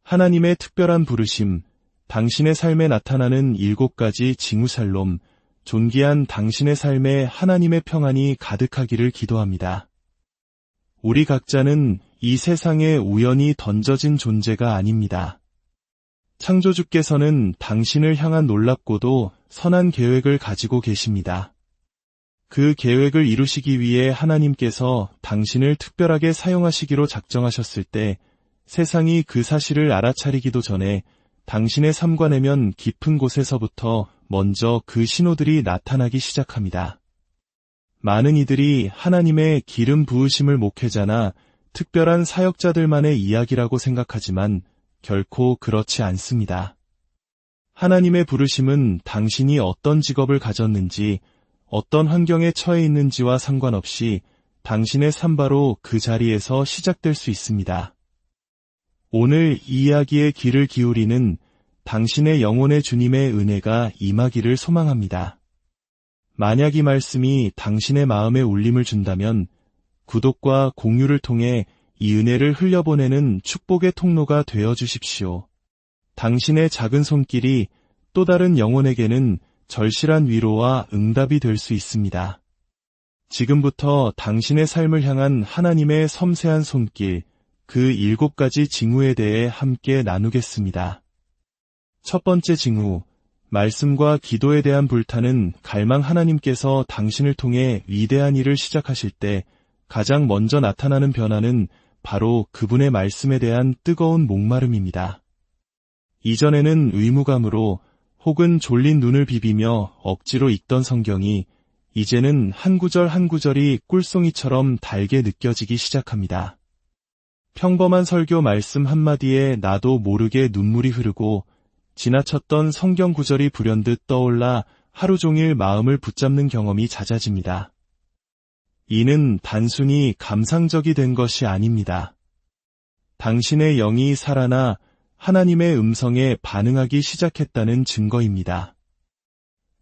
하나님의 특별한 부르심, 당신의 삶에 나타나는 7가지 징후살롬, 존귀한 당신의 삶에 하나님의 평안이 가득하기를 기도합니다. 우리 각자는 이 세상에 우연히 던져진 존재가 아닙니다. 창조주께서는 당신을 향한 놀랍고도 선한 계획을 가지고 계십니다. 그 계획을 이루시기 위해 하나님께서 당신을 특별하게 사용하시기로 작정하셨을 때 세상이 그 사실을 알아차리기도 전에 당신의 삼관내면 깊은 곳에서부터 먼저 그 신호들이 나타나기 시작합니다. 많은 이들이 하나님의 기름 부으심을 목회자나 특별한 사역자들만의 이야기라고 생각하지만 결코 그렇지 않습니다. 하나님의 부르심은 당신이 어떤 직업을 가졌는지, 어떤 환경에 처해 있는지와 상관없이 당신의 삶 바로 그 자리에서 시작될 수 있습니다. 오늘 이 이야기에 귀를 기울이는 당신의 영혼의 주님의 은혜가 임하기를 소망합니다. 만약 이 말씀이 당신의 마음에 울림을 준다면 구독과 공유를 통해 이 은혜를 흘려보내는 축복의 통로가 되어 주십시오. 당신의 작은 손길이 또 다른 영혼에게는 절실한 위로와 응답이 될 수 있습니다. 지금부터 당신의 삶을 향한 하나님의 섬세한 손길, 그 7가지 징후에 대해 함께 나누겠습니다. 첫 번째 징후, 말씀과 기도에 대한 불타는 갈망. 하나님께서 당신을 통해 위대한 일을 시작하실 때 가장 먼저 나타나는 변화는 바로 그분의 말씀에 대한 뜨거운 목마름입니다. 이전에는 의무감으로 혹은 졸린 눈을 비비며 억지로 읽던 성경이 이제는 한 구절 한 구절이 꿀송이처럼 달게 느껴지기 시작합니다. 평범한 설교 말씀 한마디에 나도 모르게 눈물이 흐르고 지나쳤던 성경 구절이 불현듯 떠올라 하루 종일 마음을 붙잡는 경험이 잦아집니다. 이는 단순히 감상적이 된 것이 아닙니다. 당신의 영이 살아나 하나님의 음성에 반응하기 시작했다는 증거입니다.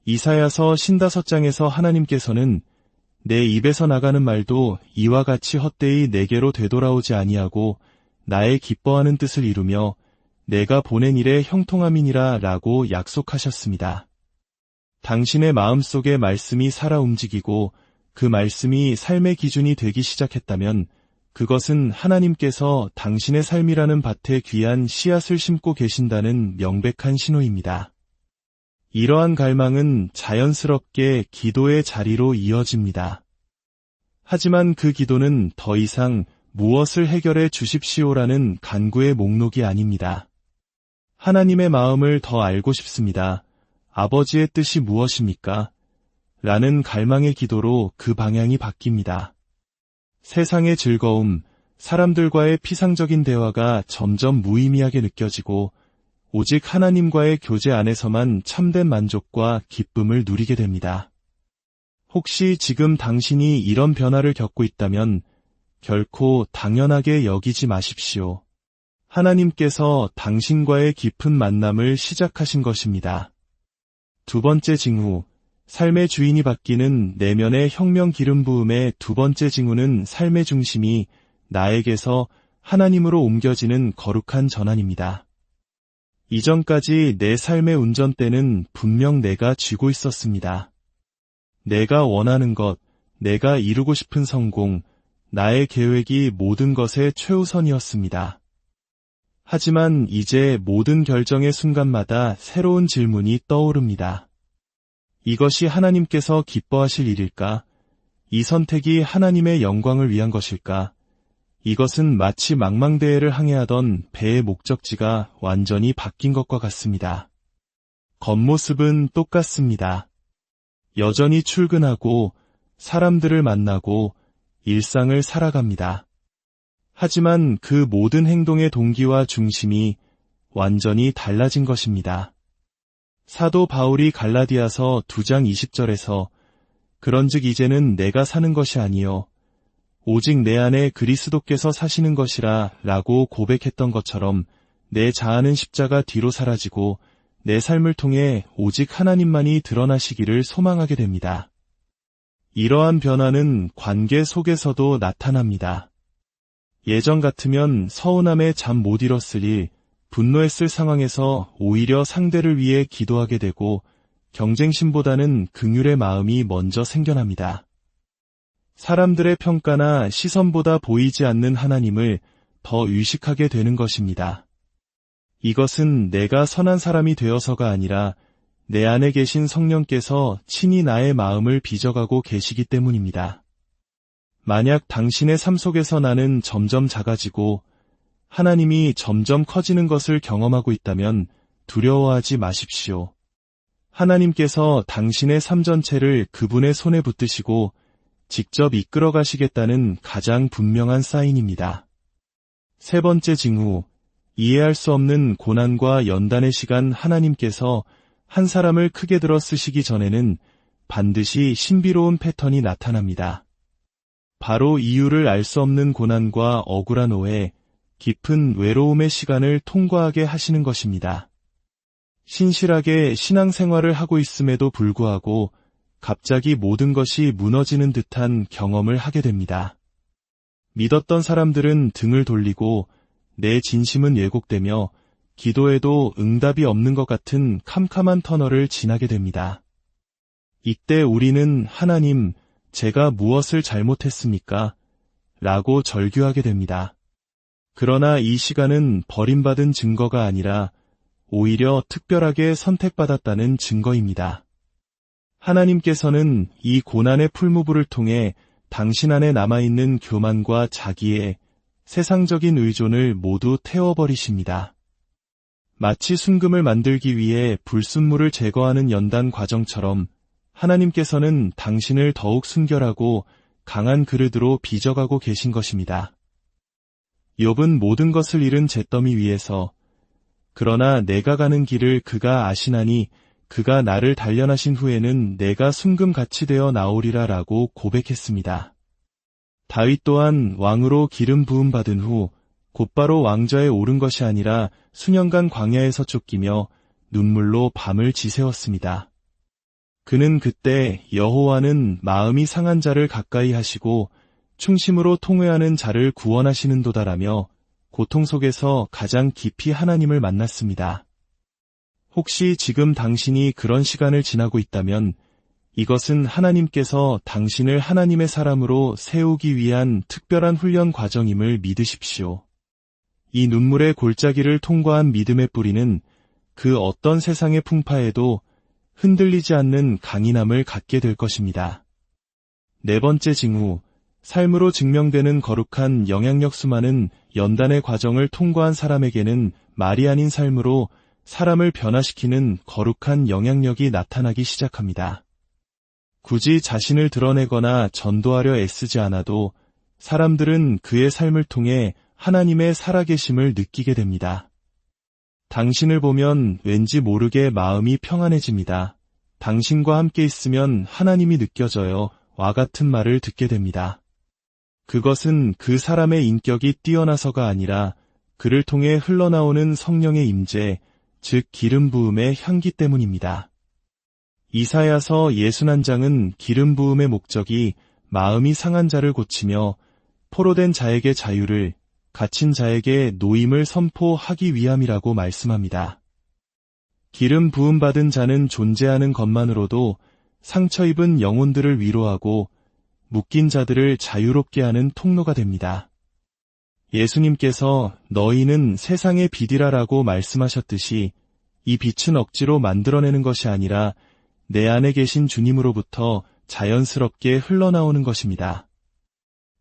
이사야서 55장에서 하나님께서는 내 입에서 나가는 말도 이와 같이 헛되이 내게로 되돌아오지 아니하고 나의 기뻐하는 뜻을 이루며 내가 보낸 일에 형통함이니라 라고 약속하셨습니다. 당신의 마음속에 말씀이 살아 움직이고 그 말씀이 삶의 기준이 되기 시작했다면 그것은 하나님께서 당신의 삶이라는 밭에 귀한 씨앗을 심고 계신다는 명백한 신호입니다. 이러한 갈망은 자연스럽게 기도의 자리로 이어집니다. 하지만 그 기도는 더 이상 무엇을 해결해 주십시오라는 간구의 목록이 아닙니다. 하나님의 마음을 더 알고 싶습니다. 아버지의 뜻이 무엇입니까? 라는 갈망의 기도로 그 방향이 바뀝니다. 세상의 즐거움, 사람들과의 피상적인 대화가 점점 무의미하게 느껴지고 오직 하나님과의 교제 안에서만 참된 만족과 기쁨을 누리게 됩니다. 혹시 지금 당신이 이런 변화를 겪고 있다면 결코 당연하게 여기지 마십시오. 하나님께서 당신과의 깊은 만남을 시작하신 것입니다. 두 번째 징후, 삶의 주인이 바뀌는 내면의 혁명 기름 부음의 두 번째 징후는 삶의 중심이 나에게서 하나님으로 옮겨지는 거룩한 전환입니다. 이전까지 내 삶의 운전대는 분명 내가 쥐고 있었습니다. 내가 원하는 것, 내가 이루고 싶은 성공, 나의 계획이 모든 것의 최우선이었습니다. 하지만 이제 모든 결정의 순간마다 새로운 질문이 떠오릅니다. 이것이 하나님께서 기뻐하실 일일까? 이 선택이 하나님의 영광을 위한 것일까? 이것은 마치 망망대해를 항해하던 배의 목적지가 완전히 바뀐 것과 같습니다. 겉모습은 똑같습니다. 여전히 출근하고 사람들을 만나고 일상을 살아갑니다. 하지만 그 모든 행동의 동기와 중심이 완전히 달라진 것입니다. 사도 바울이 갈라디아서 2장 20절에서 그런즉 이제는 내가 사는 것이 아니요 오직 내 안에 그리스도께서 사시는 것이라 라고 고백했던 것처럼 내 자아는 십자가 뒤로 사라지고 내 삶을 통해 오직 하나님만이 드러나시기를 소망하게 됩니다. 이러한 변화는 관계 속에서도 나타납니다. 예전 같으면 서운함에 잠 못 이뤘을 일, 분노했을 상황에서 오히려 상대를 위해 기도하게 되고 경쟁심보다는 긍휼의 마음이 먼저 생겨납니다. 사람들의 평가나 시선보다 보이지 않는 하나님을 더 의식하게 되는 것입니다. 이것은 내가 선한 사람이 되어서가 아니라 내 안에 계신 성령께서 친히 나의 마음을 빚어가고 계시기 때문입니다. 만약 당신의 삶 속에서 나는 점점 작아지고 하나님이 점점 커지는 것을 경험하고 있다면 두려워하지 마십시오. 하나님께서 당신의 삶 전체를 그분의 손에 붙드시고 직접 이끌어 가시겠다는 가장 분명한 사인입니다. 세 번째 징후, 이해할 수 없는 고난과 연단의 시간. 하나님께서 한 사람을 크게 들어 쓰시기 전에는 반드시 신비로운 패턴이 나타납니다. 바로 이유를 알 수 없는 고난과 억울한 오해, 깊은 외로움의 시간을 통과하게 하시는 것입니다. 신실하게 신앙생활을 하고 있음에도 불구하고 갑자기 모든 것이 무너지는 듯한 경험을 하게 됩니다. 믿었던 사람들은 등을 돌리고 내 진심은 왜곡되며 기도에도 응답이 없는 것 같은 캄캄한 터널을 지나게 됩니다. 이때 우리는 하나님, 제가 무엇을 잘못했습니까? 라고 절규하게 됩니다. 그러나 이 시간은 버림받은 증거가 아니라 오히려 특별하게 선택받았다는 증거입니다. 하나님께서는 이 고난의 풀무불을 통해 당신 안에 남아있는 교만과 자기의 세상적인 의존을 모두 태워버리십니다. 마치 순금을 만들기 위해 불순물을 제거하는 연단 과정처럼 하나님께서는 당신을 더욱 순결하고 강한 그릇으로 빚어가고 계신 것입니다. 욥은 모든 것을 잃은 잿더미 위에서 그러나 내가 가는 길을 그가 아시나니 그가 나를 단련하신 후에는 내가 순금같이 되어 나오리라 라고 고백했습니다. 다윗 또한 왕으로 기름 부음 받은 후 곧바로 왕좌에 오른 것이 아니라 수년간 광야에서 쫓기며 눈물로 밤을 지새웠습니다. 그는 그때 여호와는 마음이 상한 자를 가까이 하시고 충심으로 통회하는 자를 구원하시는도다라며 고통 속에서 가장 깊이 하나님을 만났습니다. 혹시 지금 당신이 그런 시간을 지나고 있다면 이것은 하나님께서 당신을 하나님의 사람으로 세우기 위한 특별한 훈련 과정임을 믿으십시오. 이 눈물의 골짜기를 통과한 믿음의 뿌리는 그 어떤 세상의 풍파에도 흔들리지 않는 강인함을 갖게 될 것입니다. 네 번째 징후, 삶으로 증명되는 거룩한 영향력. 수많은 연단의 과정을 통과한 사람에게는 말이 아닌 삶으로 사람을 변화시키는 거룩한 영향력이 나타나기 시작합니다. 굳이 자신을 드러내거나 전도하려 애쓰지 않아도 사람들은 그의 삶을 통해 하나님의 살아계심을 느끼게 됩니다. 당신을 보면 왠지 모르게 마음이 평안해집니다. 당신과 함께 있으면 하나님이 느껴져요. 와 같은 말을 듣게 됩니다. 그것은 그 사람의 인격이 뛰어나서가 아니라 그를 통해 흘러나오는 성령의 임재, 즉 기름 부음의 향기 때문입니다. 이사야서 61장은 기름 부음의 목적이 마음이 상한 자를 고치며 포로된 자에게 자유를, 갇힌 자에게 노임을 선포하기 위함이라고 말씀합니다. 기름 부음 받은 자는 존재하는 것만으로도 상처 입은 영혼들을 위로하고 묶인 자들을 자유롭게 하는 통로가 됩니다. 예수님께서 너희는 세상의 빛이라라고 말씀하셨듯이 이 빛은 억지로 만들어내는 것이 아니라 내 안에 계신 주님으로부터 자연스럽게 흘러나오는 것입니다.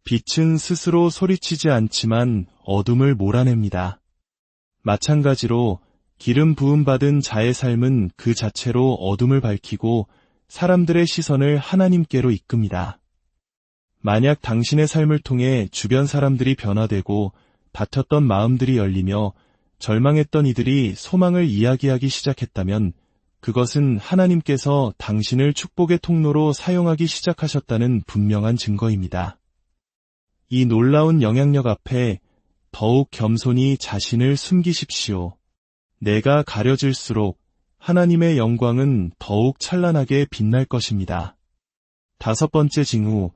빛은 스스로 소리치지 않지만 어둠을 몰아냅니다. 마찬가지로 기름 부음 받은 자의 삶은 그 자체로 어둠을 밝히고 사람들의 시선을 하나님께로 이끕니다. 만약 당신의 삶을 통해 주변 사람들이 변화되고 다퉜던 마음들이 열리며 절망했던 이들이 소망을 이야기하기 시작했다면 그것은 하나님께서 당신을 축복의 통로로 사용하기 시작하셨다는 분명한 증거입니다. 이 놀라운 영향력 앞에 더욱 겸손히 자신을 숨기십시오. 내가 가려질수록 하나님의 영광은 더욱 찬란하게 빛날 것입니다. 다섯 번째 징후,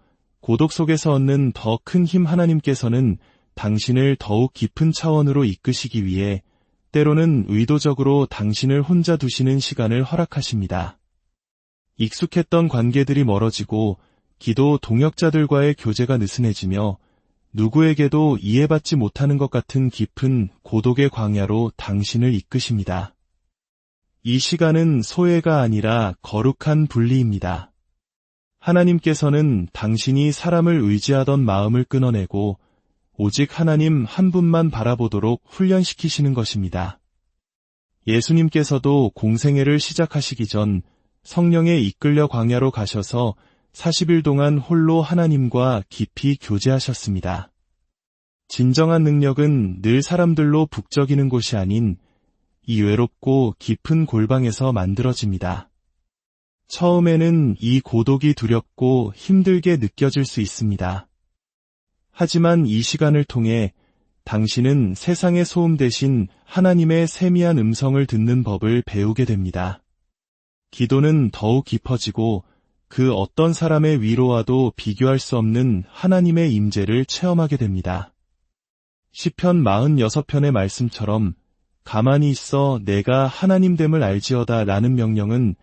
고독 속에서 얻는 더 큰 힘. 하나님께서는 당신을 더욱 깊은 차원으로 이끄시기 위해 때로는 의도적으로 당신을 혼자 두시는 시간을 허락하십니다. 익숙했던 관계들이 멀어지고 기도 동역자들과의 교제가 느슨해지며 누구에게도 이해받지 못하는 것 같은 깊은 고독의 광야로 당신을 이끄십니다. 이 시간은 소외가 아니라 거룩한 분리입니다. 하나님께서는 당신이 사람을 의지하던 마음을 끊어내고 오직 하나님 한 분만 바라보도록 훈련시키시는 것입니다. 예수님께서도 공생애를 시작하시기 전 성령에 이끌려 광야로 가셔서 40일 동안 홀로 하나님과 깊이 교제하셨습니다. 진정한 능력은 늘 사람들로 북적이는 곳이 아닌 이 외롭고 깊은 골방에서 만들어집니다. 처음에는 이 고독이 두렵고 힘들게 느껴질 수 있습니다. 하지만 이 시간을 통해 당신은 세상의 소음 대신 하나님의 세미한 음성을 듣는 법을 배우게 됩니다. 기도는 더욱 깊어지고 그 어떤 사람의 위로와도 비교할 수 없는 하나님의 임재를 체험하게 됩니다. 시편 46편의 말씀처럼 가만히 있어 내가 하나님됨을 알지어다 라는 명령은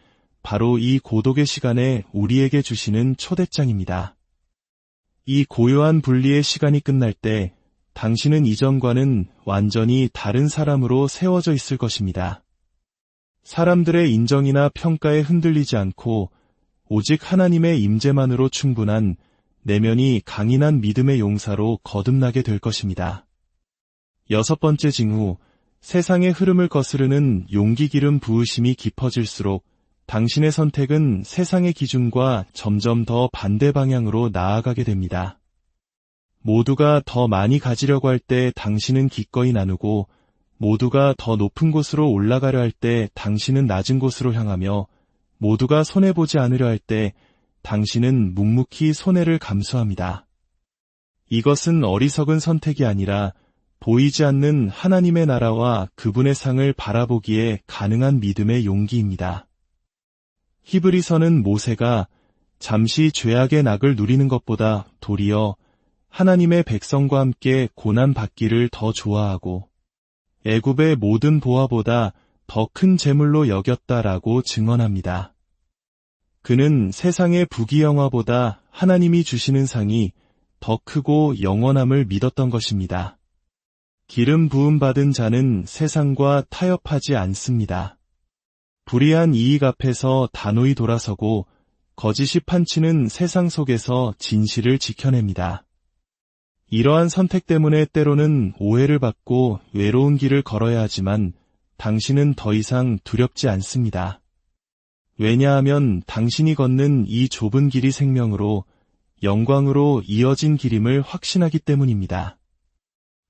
바로 이 고독의 시간에 우리에게 주시는 초대장입니다. 이 고요한 분리의 시간이 끝날 때 당신은 이전과는 완전히 다른 사람으로 세워져 있을 것입니다. 사람들의 인정이나 평가에 흔들리지 않고 오직 하나님의 임재만으로 충분한 내면이 강인한 믿음의 용사로 거듭나게 될 것입니다. 6번째 징후, 세상의 흐름을 거스르는 용기 기름 부으심이 깊어질수록 당신의 선택은 세상의 기준과 점점 더 반대 방향으로 나아가게 됩니다. 모두가 더 많이 가지려고 할 때 당신은 기꺼이 나누고 모두가 더 높은 곳으로 올라가려 할 때 당신은 낮은 곳으로 향하며 모두가 손해보지 않으려 할 때 당신은 묵묵히 손해를 감수합니다. 이것은 어리석은 선택이 아니라 보이지 않는 하나님의 나라와 그분의 상을 바라보기에 가능한 믿음의 용기입니다. 히브리서는 모세가 잠시 죄악의 낙을 누리는 것보다 도리어 하나님의 백성과 함께 고난받기를 더 좋아하고 애굽의 모든 보화보다 더 큰 재물로 여겼다라고 증언합니다. 그는 세상의 부귀영화보다 하나님이 주시는 상이 더 크고 영원함을 믿었던 것입니다. 기름 부음 받은 자는 세상과 타협하지 않습니다. 불의한 이익 앞에서 단호히 돌아서고 거짓이 판치는 세상 속에서 진실을 지켜냅니다. 이러한 선택 때문에 때로는 오해를 받고 외로운 길을 걸어야 하지만 당신은 더 이상 두렵지 않습니다. 왜냐하면 당신이 걷는 이 좁은 길이 생명으로 영광으로 이어진 길임을 확신하기 때문입니다.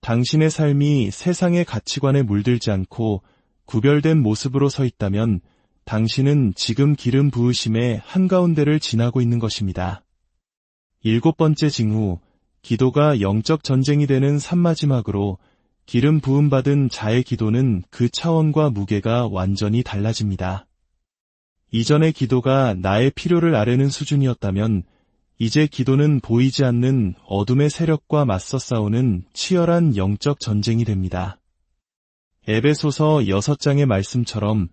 당신의 삶이 세상의 가치관에 물들지 않고 구별된 모습으로 서 있다면 당신은 지금 기름 부으심의 한가운데를 지나고 있는 것입니다. 7번째 징후, 기도가 영적 전쟁이 되는 산마지막으로 기름 부음 받은 자의 기도는 그 차원과 무게가 완전히 달라집니다. 이전의 기도가 나의 필요를 아뢰는 수준이었다면 이제 기도는 보이지 않는 어둠의 세력과 맞서 싸우는 치열한 영적 전쟁이 됩니다. 에베소서 6장의 말씀처럼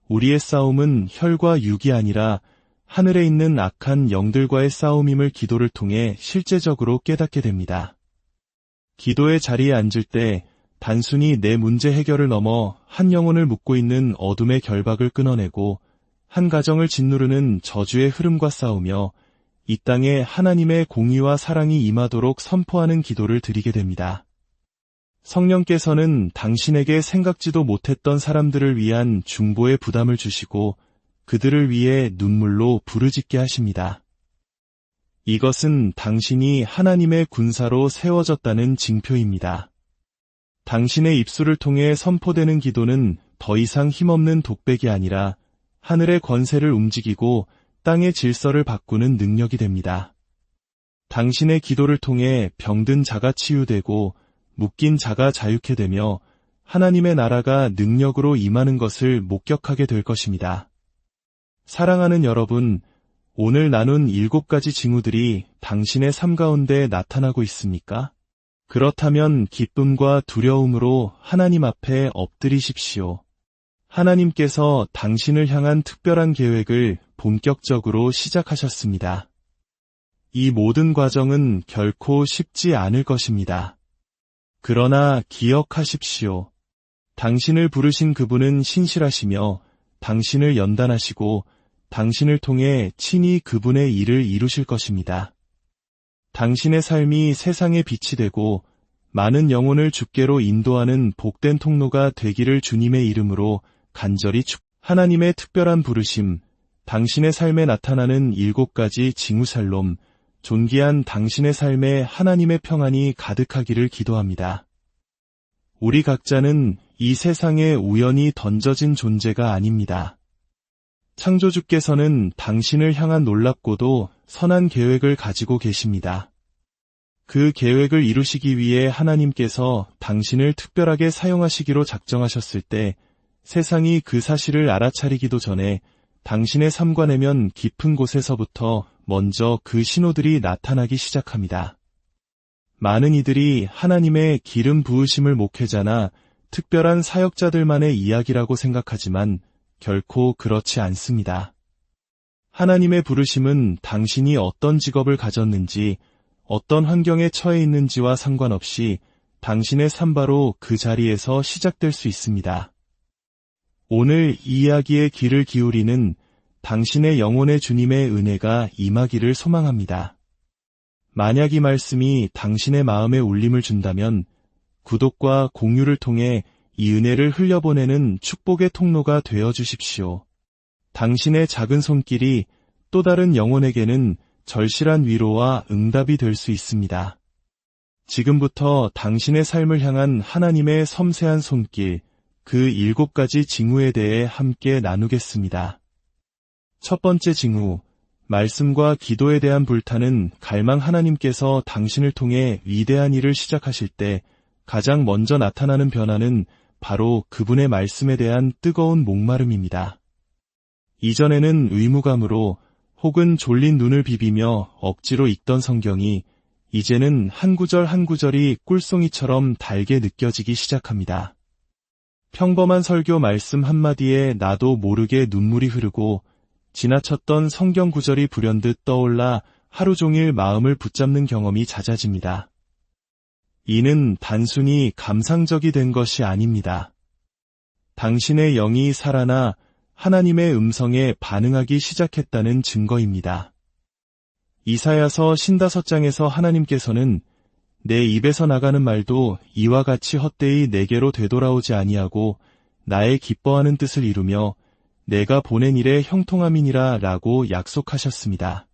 우리의 싸움은 혈과 육이 아니라 하늘에 있는 악한 영들과의 싸움임을 기도를 통해 실제적으로 깨닫게 됩니다. 기도의 자리에 앉을 때 단순히 내 문제 해결을 넘어 한 영혼을 묶고 있는 어둠의 결박을 끊어내고 한 가정을 짓누르는 저주의 흐름과 싸우며 이 땅에 하나님의 공의와 사랑이 임하도록 선포하는 기도를 드리게 됩니다. 성령께서는 당신에게 생각지도 못했던 사람들을 위한 중보의 부담을 주시고 그들을 위해 눈물로 부르짖게 하십니다. 이것은 당신이 하나님의 군사로 세워졌다는 징표입니다. 당신의 입술을 통해 선포되는 기도는 더 이상 힘없는 독백이 아니라 하늘의 권세를 움직이고 땅의 질서를 바꾸는 능력이 됩니다. 당신의 기도를 통해 병든 자가 치유되고 묶인 자가 자유케 되며 하나님의 나라가 능력으로 임하는 것을 목격하게 될 것입니다. 사랑하는 여러분, 오늘 나눈 7가지 징후들이 당신의 삶 가운데 나타나고 있습니까? 그렇다면 기쁨과 두려움으로 하나님 앞에 엎드리십시오. 하나님께서 당신을 향한 특별한 계획을 본격적으로 시작하셨습니다. 이 모든 과정은 결코 쉽지 않을 것입니다. 그러나 기억하십시오. 당신을 부르신 그분은 신실하시며 당신을 연단하시고 당신을 통해 친히 그분의 일을 이루실 것입니다. 당신의 삶이 세상의 빛이 되고 많은 영혼을 주께로 인도하는 복된 통로가 되기를 주님의 이름으로 간절히 하나님의 특별한 부르심, 당신의 삶에 나타나는 7가지 징후살롬, 존귀한 당신의 삶에 하나님의 평안이 가득하기를 기도합니다. 우리 각자는 이 세상에 우연히 던져진 존재가 아닙니다. 창조주께서는 당신을 향한 놀랍고도 선한 계획을 가지고 계십니다. 그 계획을 이루시기 위해 하나님께서 당신을 특별하게 사용하시기로 작정하셨을 때 세상이 그 사실을 알아차리기도 전에 당신의 삶과 내면 깊은 곳에서부터 먼저 그 신호들이 나타나기 시작합니다. 많은 이들이 하나님의 기름 부으심을 목회자나 특별한 사역자들만의 이야기라고 생각하지만 결코 그렇지 않습니다. 하나님의 부르심은 당신이 어떤 직업을 가졌는지, 어떤 환경에 처해 있는지와 상관없이 당신의 삶 바로 그 자리에서 시작될 수 있습니다. 오늘 이 이야기에 귀를 기울이는 당신의 영혼의 주님의 은혜가 임하기를 소망합니다. 만약 이 말씀이 당신의 마음에 울림을 준다면 구독과 공유를 통해 이 은혜를 흘려보내는 축복의 통로가 되어 주십시오. 당신의 작은 손길이 또 다른 영혼에게는 절실한 위로와 응답이 될 수 있습니다. 지금부터 당신의 삶을 향한 하나님의 섬세한 손길, 그 7가지 징후에 대해 함께 나누겠습니다. 첫 번째 징후, 말씀과 기도에 대한 불타는 갈망. 하나님께서 당신을 통해 위대한 일을 시작하실 때 가장 먼저 나타나는 변화는 바로 그분의 말씀에 대한 뜨거운 목마름입니다. 이전에는 의무감으로 혹은 졸린 눈을 비비며 억지로 읽던 성경이 이제는 한 구절 한 구절이 꿀송이처럼 달게 느껴지기 시작합니다. 평범한 설교 말씀 한마디에 나도 모르게 눈물이 흐르고 지나쳤던 성경 구절이 불현듯 떠올라 하루 종일 마음을 붙잡는 경험이 잦아집니다. 이는 단순히 감상적이 된 것이 아닙니다. 당신의 영이 살아나 하나님의 음성에 반응하기 시작했다는 증거입니다. 이사야서 55장에서 하나님께서는 내 입에서 나가는 말도 이와 같이 헛되이 내게로 되돌아오지 아니하고 나의 기뻐하는 뜻을 이루며 내가 보낸 일에 형통함이니라 라고 약속하셨습니다.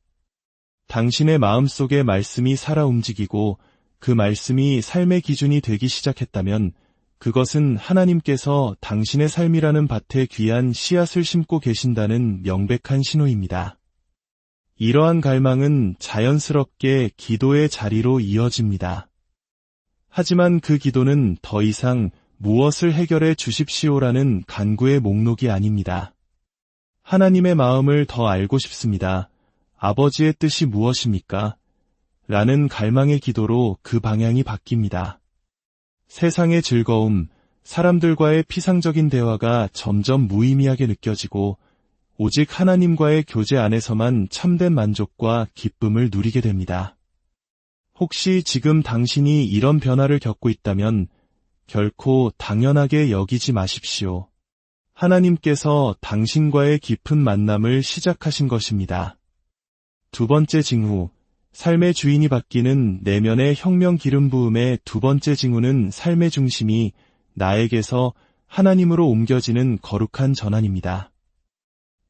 당신의 마음속에 말씀이 살아 움직이고 그 말씀이 삶의 기준이 되기 시작했다면 그것은 하나님께서 당신의 삶이라는 밭에 귀한 씨앗을 심고 계신다는 명백한 신호입니다. 이러한 갈망은 자연스럽게 기도의 자리로 이어집니다. 하지만 그 기도는 더 이상 무엇을 해결해 주십시오라는 간구의 목록이 아닙니다. 하나님의 마음을 더 알고 싶습니다. 아버지의 뜻이 무엇입니까? 라는 갈망의 기도로 그 방향이 바뀝니다. 세상의 즐거움, 사람들과의 피상적인 대화가 점점 무의미하게 느껴지고 오직 하나님과의 교제 안에서만 참된 만족과 기쁨을 누리게 됩니다. 혹시 지금 당신이 이런 변화를 겪고 있다면 결코 당연하게 여기지 마십시오. 하나님께서 당신과의 깊은 만남을 시작하신 것입니다. 두 번째 징후, 삶의 주인이 바뀌는 내면의 혁명 기름 부음의 두 번째 징후는 삶의 중심이 나에게서 하나님으로 옮겨지는 거룩한 전환입니다.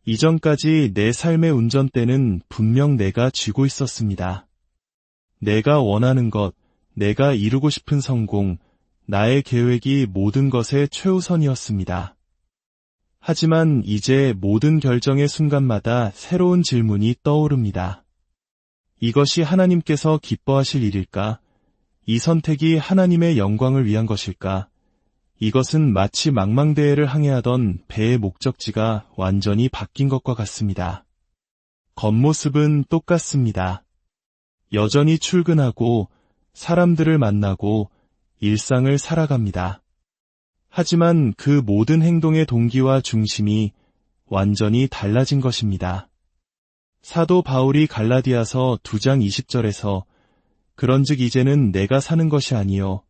이전까지 내 삶의 운전대는 분명 내가 쥐고 있었습니다. 내가 원하는 것, 내가 이루고 싶은 성공, 나의 계획이 모든 것의 최우선이었습니다. 하지만 이제 모든 결정의 순간마다 새로운 질문이 떠오릅니다. 이것이 하나님께서 기뻐하실 일일까? 이 선택이 하나님의 영광을 위한 것일까? 이것은 마치 망망대해를 항해하던 배의 목적지가 완전히 바뀐 것과 같습니다. 겉모습은 똑같습니다. 여전히 출근하고 사람들을 만나고 일상을 살아갑니다. 하지만 그 모든 행동의 동기와 중심이 완전히 달라진 것입니다. 사도 바울이 갈라디아서 2장 20절에서 그런즉 이제는 내가 사는 것이 아니요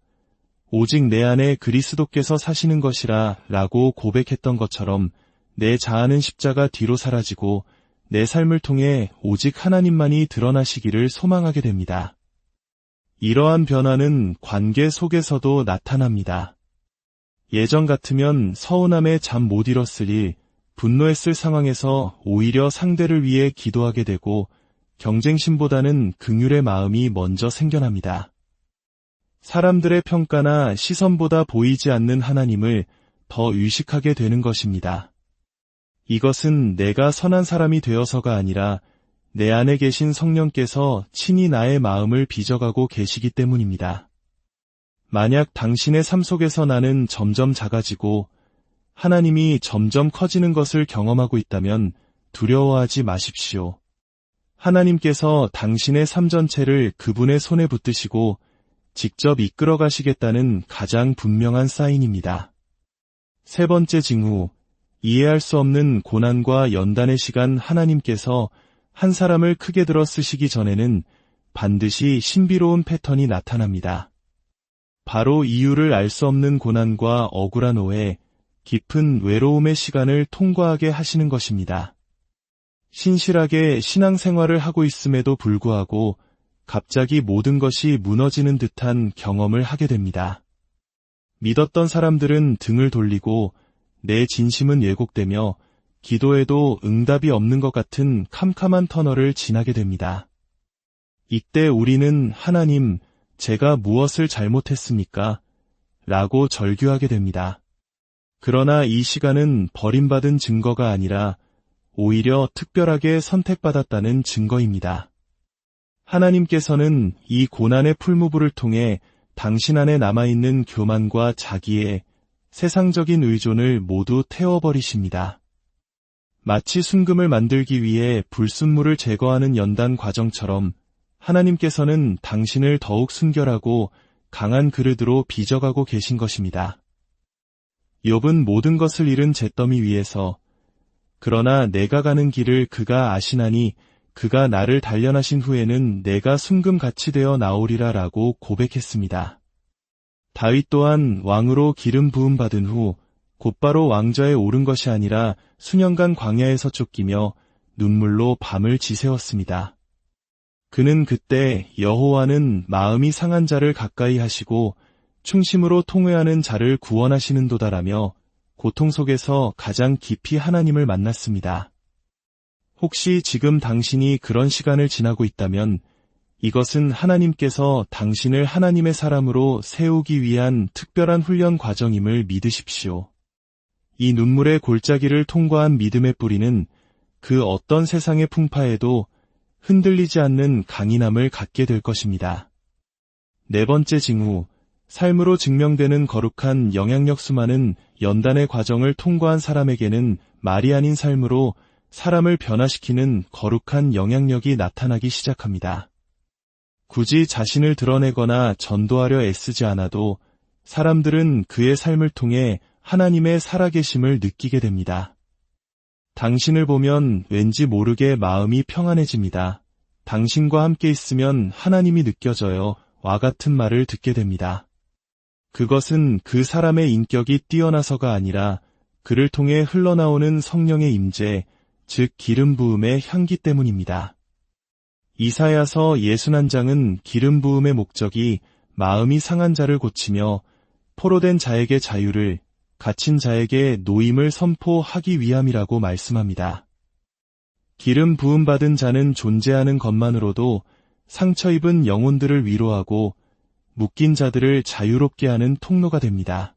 오직 내 안에 그리스도께서 사시는 것이라 라고 고백했던 것처럼 내 자아는 십자가 뒤로 사라지고 내 삶을 통해 오직 하나님만이 드러나시기를 소망하게 됩니다. 이러한 변화는 관계 속에서도 나타납니다. 예전 같으면 서운함에 잠 못 이뤘을 일, 분노했을 상황에서 오히려 상대를 위해 기도하게 되고 경쟁심보다는 긍휼의 마음이 먼저 생겨납니다. 사람들의 평가나 시선보다 보이지 않는 하나님을 더 의식하게 되는 것입니다. 이것은 내가 선한 사람이 되어서가 아니라 내 안에 계신 성령께서 친히 나의 마음을 빚어가고 계시기 때문입니다. 만약 당신의 삶 속에서 나는 점점 작아지고 하나님이 점점 커지는 것을 경험하고 있다면 두려워하지 마십시오. 하나님께서 당신의 삶 전체를 그분의 손에 붙드시고 직접 이끌어 가시겠다는 가장 분명한 사인입니다. 세 번째 징후, 이해할 수 없는 고난과 연단의 시간. 하나님께서 한 사람을 크게 들어 쓰시기 전에는 반드시 신비로운 패턴이 나타납니다. 바로 이유를 알 수 없는 고난과 억울한 오해, 깊은 외로움의 시간을 통과하게 하시는 것입니다. 신실하게 신앙생활을 하고 있음에도 불구하고 갑자기 모든 것이 무너지는 듯한 경험을 하게 됩니다. 믿었던 사람들은 등을 돌리고 내 진심은 왜곡되며 기도에도 응답이 없는 것 같은 캄캄한 터널을 지나게 됩니다. 이때 우리는 하나님, 제가 무엇을 잘못했습니까? 라고 절규하게 됩니다. 그러나 이 시간은 버림받은 증거가 아니라 오히려 특별하게 선택받았다는 증거입니다. 하나님께서는 이 고난의 풀무불을 통해 당신 안에 남아있는 교만과 자기의 세상적인 의존을 모두 태워버리십니다. 마치 순금을 만들기 위해 불순물을 제거하는 연단 과정처럼 하나님께서는 당신을 더욱 순결하고 강한 그릇으로 빚어가고 계신 것입니다. 욥은 모든 것을 잃은 잿더미 위에서 그러나 내가 가는 길을 그가 아시나니 그가 나를 단련하신 후에는 내가 순금같이 되어 나오리라 라고 고백했습니다. 다윗 또한 왕으로 기름 부음 받은 후 곧바로 왕좌에 오른 것이 아니라 수년간 광야에서 쫓기며 눈물로 밤을 지새웠습니다. 그는 그때 여호와는 마음이 상한 자를 가까이 하시고 충심으로 통회하는 자를 구원하시는 도다라며 고통 속에서 가장 깊이 하나님을 만났습니다. 혹시 지금 당신이 그런 시간을 지나고 있다면 이것은 하나님께서 당신을 하나님의 사람으로 세우기 위한 특별한 훈련 과정임을 믿으십시오. 이 눈물의 골짜기를 통과한 믿음의 뿌리는 그 어떤 세상의 풍파에도 흔들리지 않는 강인함을 갖게 될 것입니다. 네 번째 징후, 삶으로 증명되는 거룩한 영향력. 수많은 연단의 과정을 통과한 사람에게는 말이 아닌 삶으로 사람을 변화시키는 거룩한 영향력이 나타나기 시작합니다. 굳이 자신을 드러내거나 전도하려 애쓰지 않아도 사람들은 그의 삶을 통해 하나님의 살아계심을 느끼게 됩니다. 당신을 보면 왠지 모르게 마음이 평안해집니다. 당신과 함께 있으면 하나님이 느껴져요. 와 같은 말을 듣게 됩니다. 그것은 그 사람의 인격이 뛰어나서가 아니라 그를 통해 흘러나오는 성령의 임재, 즉 기름 부음의 향기 때문입니다. 이사야서 61장은 기름 부음의 목적이 마음이 상한 자를 고치며 포로된 자에게 자유를, 갇힌 자에게 노임을 선포하기 위함이라고 말씀합니다. 기름 부음 받은 자는 존재하는 것만으로도 상처 입은 영혼들을 위로하고 묶인 자들을 자유롭게 하는 통로가 됩니다.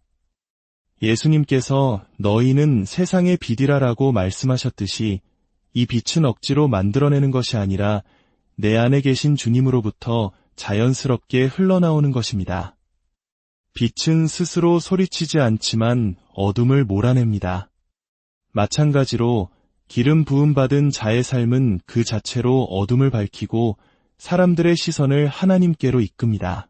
예수님께서 너희는 세상의 빛이라라고 말씀하셨듯이 이 빛은 억지로 만들어내는 것이 아니라 내 안에 계신 주님으로부터 자연스럽게 흘러나오는 것입니다. 빛은 스스로 소리치지 않지만 어둠을 몰아냅니다. 마찬가지로 기름 부음 받은 자의 삶은 그 자체로 어둠을 밝히고 사람들의 시선을 하나님께로 이끕니다.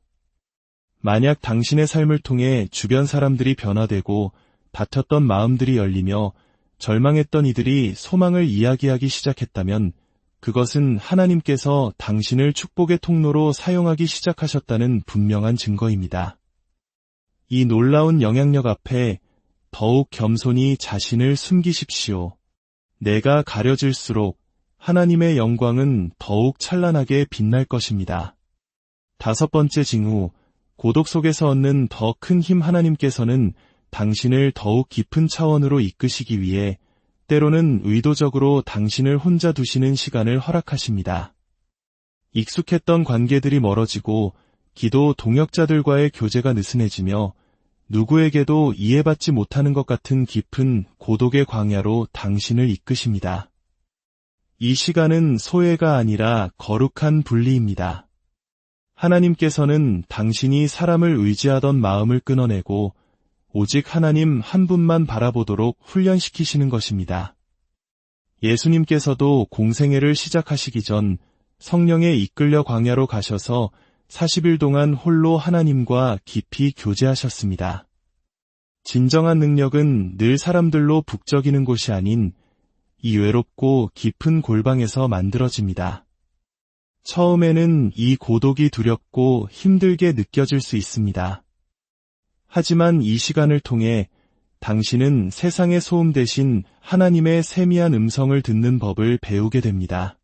만약 당신의 삶을 통해 주변 사람들이 변화되고 다쳤던 마음들이 열리며 절망했던 이들이 소망을 이야기하기 시작했다면 그것은 하나님께서 당신을 축복의 통로로 사용하기 시작하셨다는 분명한 증거입니다. 이 놀라운 영향력 앞에 더욱 겸손히 자신을 숨기십시오. 내가 가려질수록 하나님의 영광은 더욱 찬란하게 빛날 것입니다. 5번째 징후, 고독 속에서 얻는 더 큰 힘. 하나님께서는 당신을 더욱 깊은 차원으로 이끄시기 위해 때로는 의도적으로 당신을 혼자 두시는 시간을 허락하십니다. 익숙했던 관계들이 멀어지고 기도 동역자들과의 교제가 느슨해지며 누구에게도 이해받지 못하는 것 같은 깊은 고독의 광야로 당신을 이끄십니다. 이 시간은 소외가 아니라 거룩한 분리입니다. 하나님께서는 당신이 사람을 의지하던 마음을 끊어내고 오직 하나님 한 분만 바라보도록 훈련시키시는 것입니다. 예수님께서도 공생애를 시작하시기 전 성령에 이끌려 광야로 가셔서 40일 동안 홀로 하나님과 깊이 교제하셨습니다. 진정한 능력은 늘 사람들로 북적이는 곳이 아닌 이 외롭고 깊은 골방에서 만들어집니다. 처음에는 이 고독이 두렵고 힘들게 느껴질 수 있습니다. 하지만 이 시간을 통해 당신은 세상의 소음 대신 하나님의 세미한 음성을 듣는 법을 배우게 됩니다.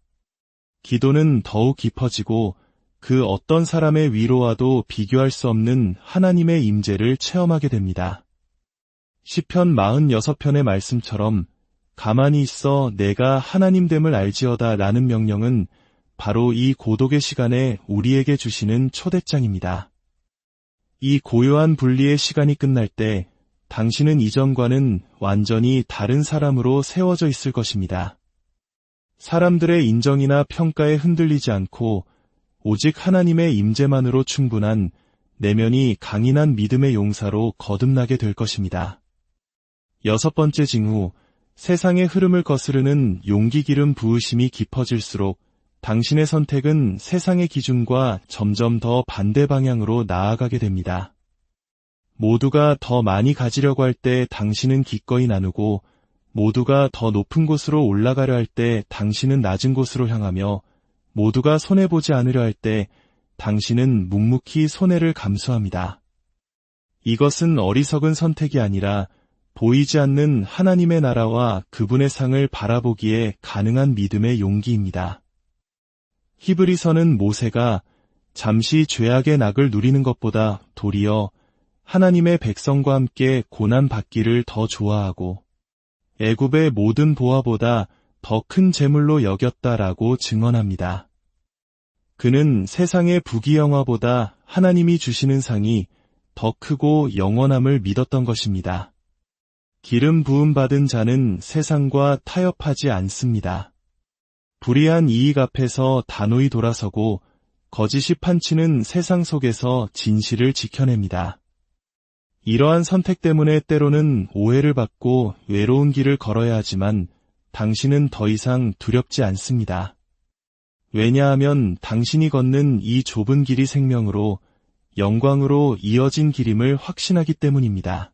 기도는 더욱 깊어지고 그 어떤 사람의 위로와도 비교할 수 없는 하나님의 임재를 체험하게 됩니다. 시편 46편의 말씀처럼 가만히 있어 내가 하나님됨을 알지어다 라는 명령은 바로 이 고독의 시간에 우리에게 주시는 초대장입니다. 이 고요한 분리의 시간이 끝날 때 당신은 이전과는 완전히 다른 사람으로 세워져 있을 것입니다. 사람들의 인정이나 평가에 흔들리지 않고 오직 하나님의 임재만으로 충분한 내면이 강인한 믿음의 용사로 거듭나게 될 것입니다. 6번째 징후, 세상의 흐름을 거스르는 용기 기름 부으심이 깊어질수록 당신의 선택은 세상의 기준과 점점 더 반대 방향으로 나아가게 됩니다. 모두가 더 많이 가지려고 할 때 당신은 기꺼이 나누고 모두가 더 높은 곳으로 올라가려 할 때 당신은 낮은 곳으로 향하며 모두가 손해보지 않으려 할 때 당신은 묵묵히 손해를 감수합니다. 이것은 어리석은 선택이 아니라 보이지 않는 하나님의 나라와 그분의 상을 바라보기에 가능한 믿음의 용기입니다. 히브리서는 모세가 잠시 죄악의 낙을 누리는 것보다 도리어 하나님의 백성과 함께 고난받기를 더 좋아하고 애굽의 모든 보화보다 더 큰 재물로 여겼다라고 증언합니다. 그는 세상의 부귀영화보다 하나님이 주시는 상이 더 크고 영원함을 믿었던 것입니다. 기름 부음 받은 자는 세상과 타협하지 않습니다. 불의한 이익 앞에서 단호히 돌아서고 거짓이 판치는 세상 속에서 진실을 지켜냅니다. 이러한 선택 때문에 때로는 오해를 받고 외로운 길을 걸어야 하지만 당신은 더 이상 두렵지 않습니다. 왜냐하면 당신이 걷는 이 좁은 길이 생명으로 영광으로 이어진 길임을 확신하기 때문입니다.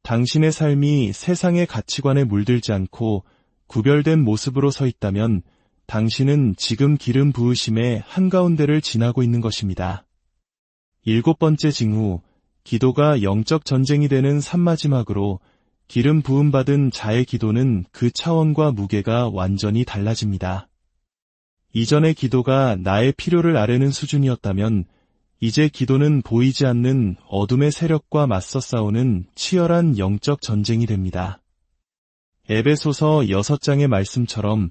당신의 삶이 세상의 가치관에 물들지 않고 구별된 모습으로 서 있다면 당신은 지금 기름 부으심의 한가운데를 지나고 있는 것입니다. 7번째 징후, 기도가 영적 전쟁이 되는 산마지막으로 기름 부음 받은 자의 기도는 그 차원과 무게가 완전히 달라집니다. 이전의 기도가 나의 필요를 아뢰는 수준이었다면 이제 기도는 보이지 않는 어둠의 세력과 맞서 싸우는 치열한 영적 전쟁이 됩니다. 에베소서 6장의 말씀처럼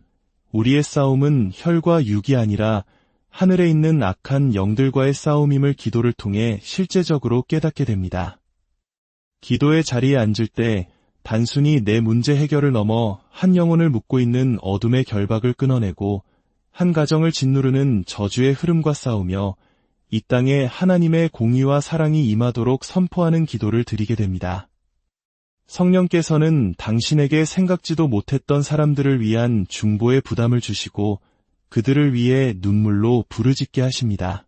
우리의 싸움은 혈과 육이 아니라 하늘에 있는 악한 영들과의 싸움임을 기도를 통해 실제적으로 깨닫게 됩니다. 기도의 자리에 앉을 때 단순히 내 문제 해결을 넘어 한 영혼을 묶고 있는 어둠의 결박을 끊어내고 한 가정을 짓누르는 저주의 흐름과 싸우며 이 땅에 하나님의 공의와 사랑이 임하도록 선포하는 기도를 드리게 됩니다. 성령께서는 당신에게 생각지도 못했던 사람들을 위한 중보의 부담을 주시고 그들을 위해 눈물로 부르짖게 하십니다.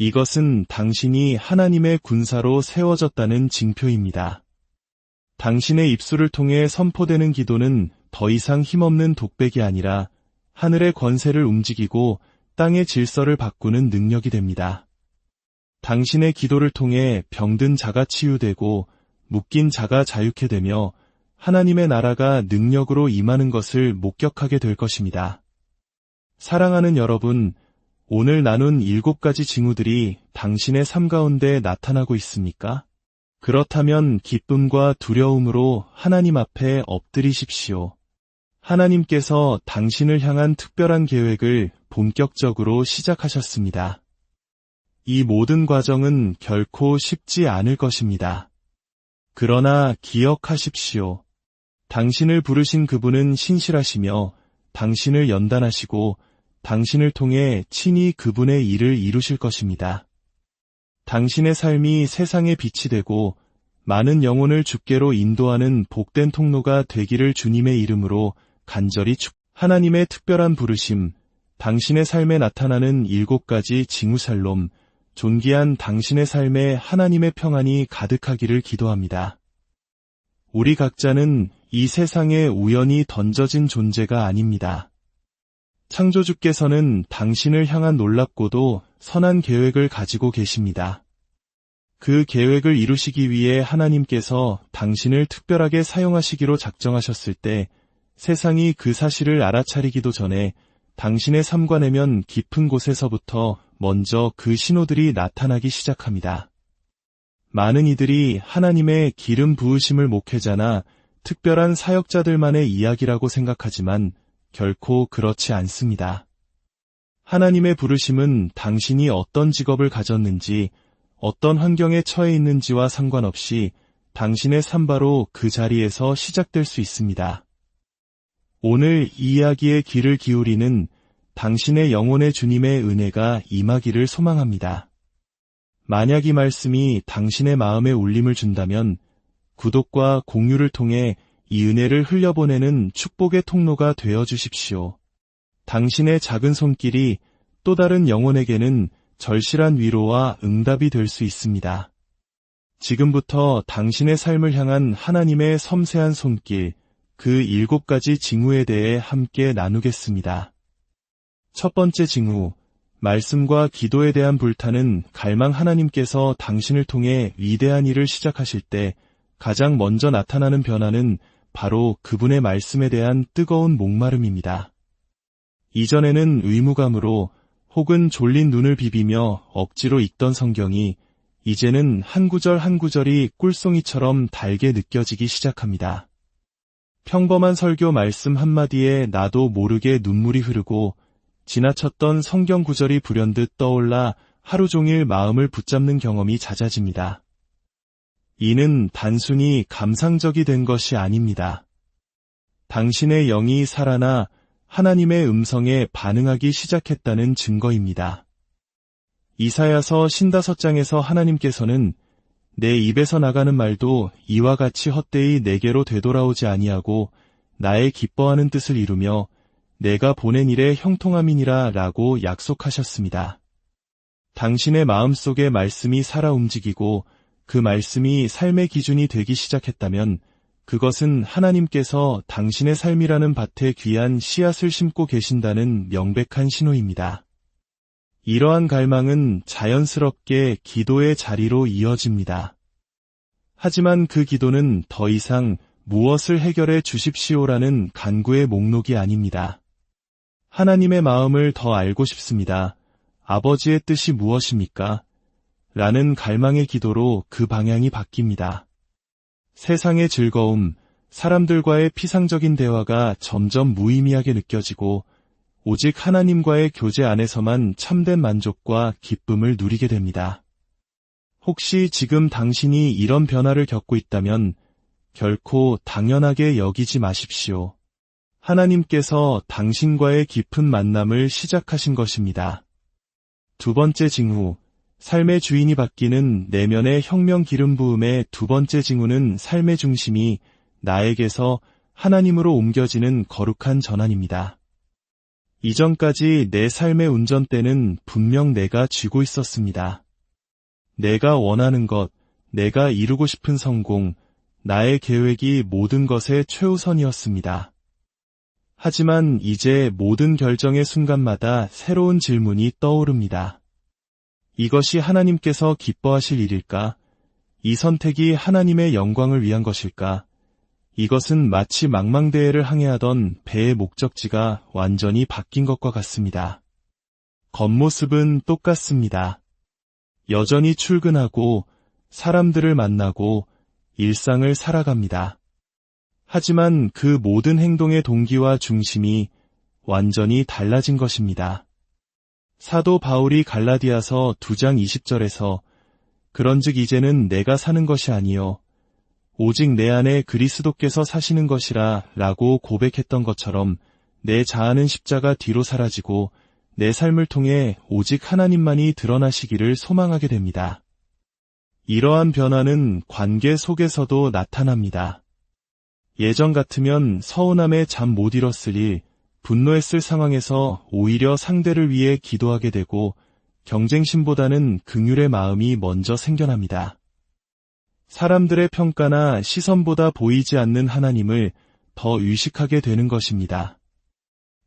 이것은 당신이 하나님의 군사로 세워졌다는 징표입니다. 당신의 입술을 통해 선포되는 기도는 더 이상 힘없는 독백이 아니라 하늘의 권세를 움직이고 땅의 질서를 바꾸는 능력이 됩니다. 당신의 기도를 통해 병든 자가 치유되고 묶인 자가 자유케 되며 하나님의 나라가 능력으로 임하는 것을 목격하게 될 것입니다. 사랑하는 여러분, 오늘 나눈 7가지 징후들이 당신의 삶 가운데 나타나고 있습니까? 그렇다면 기쁨과 두려움으로 하나님 앞에 엎드리십시오. 하나님께서 당신을 향한 특별한 계획을 본격적으로 시작하셨습니다. 이 모든 과정은 결코 쉽지 않을 것입니다. 그러나 기억하십시오. 당신을 부르신 그분은 신실하시며 당신을 연단하시고 당신을 통해 친히 그분의 일을 이루실 것입니다. 당신의 삶이 세상의 빛이 되고 많은 영혼을 주께로 인도하는 복된 통로가 되기를 주님의 이름으로 간절히 하나님의 특별한 부르심, 당신의 삶에 나타나는 7가지 징후살롬, 존귀한 당신의 삶에 하나님의 평안이 가득하기를 기도합니다. 우리 각자는 이 세상에 우연히 던져진 존재가 아닙니다. 창조주께서는 당신을 향한 놀랍고도 선한 계획을 가지고 계십니다. 그 계획을 이루시기 위해 하나님께서 당신을 특별하게 사용하시기로 작정하셨을 때 세상이 그 사실을 알아차리기도 전에 당신의 삶과 내면 깊은 곳에서부터 먼저 그 신호들이 나타나기 시작합니다. 많은 이들이 하나님의 기름 부으심을 목회자나 특별한 사역자들만의 이야기라고 생각하지만 결코 그렇지 않습니다. 하나님의 부르심은 당신이 어떤 직업을 가졌는지, 어떤 환경에 처해 있는지와 상관없이 당신의 삶 바로 그 자리에서 시작될 수 있습니다. 오늘 이 이야기에 귀를 기울이는 당신의 영혼의 주님의 은혜가 임하기를 소망합니다. 만약 이 말씀이 당신의 마음에 울림을 준다면 구독과 공유를 통해 이 은혜를 흘려보내는 축복의 통로가 되어 주십시오. 당신의 작은 손길이 또 다른 영혼에게는 절실한 위로와 응답이 될 수 있습니다. 지금부터 당신의 삶을 향한 하나님의 섬세한 손길, 그 7가지 징후에 대해 함께 나누겠습니다. 첫 번째 징후, 말씀과 기도에 대한 불타는 갈망. 하나님께서 당신을 통해 위대한 일을 시작하실 때 가장 먼저 나타나는 변화는 바로 그분의 말씀에 대한 뜨거운 목마름입니다. 이전에는 의무감으로 혹은 졸린 눈을 비비며 억지로 읽던 성경이 이제는 한 구절 한 구절이 꿀송이처럼 달게 느껴지기 시작합니다. 평범한 설교 말씀 한마디에 나도 모르게 눈물이 흐르고 지나쳤던 성경 구절이 불현듯 떠올라 하루 종일 마음을 붙잡는 경험이 잦아집니다. 이는 단순히 감상적이 된 것이 아닙니다. 당신의 영이 살아나 하나님의 음성에 반응하기 시작했다는 증거입니다. 이사야서 55장에서 하나님께서는 내 입에서 나가는 말도 이와 같이 헛되이 내게로 되돌아오지 아니하고 나의 기뻐하는 뜻을 이루며 내가 보낸 일에 형통함이니라 라고 약속하셨습니다. 당신의 마음속에 말씀이 살아 움직이고 그 말씀이 삶의 기준이 되기 시작했다면 그것은 하나님께서 당신의 삶이라는 밭에 귀한 씨앗을 심고 계신다는 명백한 신호입니다. 이러한 갈망은 자연스럽게 기도의 자리로 이어집니다. 하지만 그 기도는 더 이상 무엇을 해결해 주십시오라는 간구의 목록이 아닙니다. 하나님의 마음을 더 알고 싶습니다. 아버지의 뜻이 무엇입니까? 라는 갈망의 기도로 그 방향이 바뀝니다. 세상의 즐거움, 사람들과의 피상적인 대화가 점점 무의미하게 느껴지고 오직 하나님과의 교제 안에서만 참된 만족과 기쁨을 누리게 됩니다. 혹시 지금 당신이 이런 변화를 겪고 있다면 결코 당연하게 여기지 마십시오. 하나님께서 당신과의 깊은 만남을 시작하신 것입니다. 두 번째 징후, 삶의 주인이 바뀌는 내면의 혁명 기름 부음의 두 번째 징후는 삶의 중심이 나에게서 하나님으로 옮겨지는 거룩한 전환입니다. 이전까지 내 삶의 운전대는 분명 내가 쥐고 있었습니다. 내가 원하는 것, 내가 이루고 싶은 성공, 나의 계획이 모든 것의 최우선이었습니다. 하지만 이제 모든 결정의 순간마다 새로운 질문이 떠오릅니다. 이것이 하나님께서 기뻐하실 일일까? 이 선택이 하나님의 영광을 위한 것일까? 이것은 마치 망망대해를 항해하던 배의 목적지가 완전히 바뀐 것과 같습니다. 겉모습은 똑같습니다. 여전히 출근하고 사람들을 만나고 일상을 살아갑니다. 하지만 그 모든 행동의 동기와 중심이 완전히 달라진 것입니다. 사도 바울이 갈라디아서 2장 20절에서 그런즉 이제는 내가 사는 것이 아니요 오직 내 안에 그리스도께서 사시는 것이라 라고 고백했던 것처럼 내 자아는 십자가 뒤로 사라지고 내 삶을 통해 오직 하나님만이 드러나시기를 소망하게 됩니다. 이러한 변화는 관계 속에서도 나타납니다. 예전 같으면 서운함에 잠 못 이뤘을 일, 분노했을 상황에서 오히려 상대를 위해 기도하게 되고 경쟁심보다는 긍휼의 마음이 먼저 생겨납니다. 사람들의 평가나 시선보다 보이지 않는 하나님을 더 의식하게 되는 것입니다.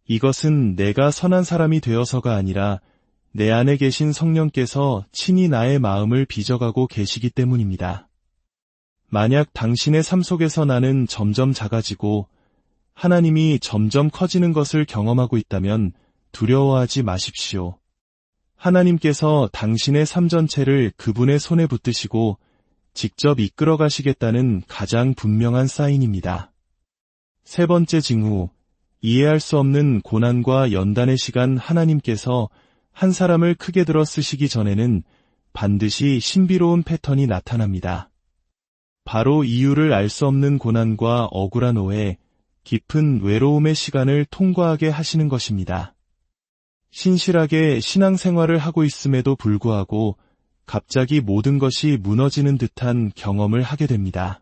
이것은 내가 선한 사람이 되어서가 아니라 내 안에 계신 성령께서 친히 나의 마음을 빚어가고 계시기 때문입니다. 만약 당신의 삶 속에서 나는 점점 작아지고 하나님이 점점 커지는 것을 경험하고 있다면 두려워하지 마십시오. 하나님께서 당신의 삶 전체를 그분의 손에 붙드시고 직접 이끌어 가시겠다는 가장 분명한 사인입니다. 세 번째 징후, 이해할 수 없는 고난과 연단의 시간. 하나님께서 한 사람을 크게 들어 쓰시기 전에는 반드시 신비로운 패턴이 나타납니다. 바로 이유를 알 수 없는 고난과 억울한 오해, 깊은 외로움의 시간을 통과하게 하시는 것입니다. 신실하게 신앙생활을 하고 있음에도 불구하고 갑자기 모든 것이 무너지는 듯한 경험을 하게 됩니다.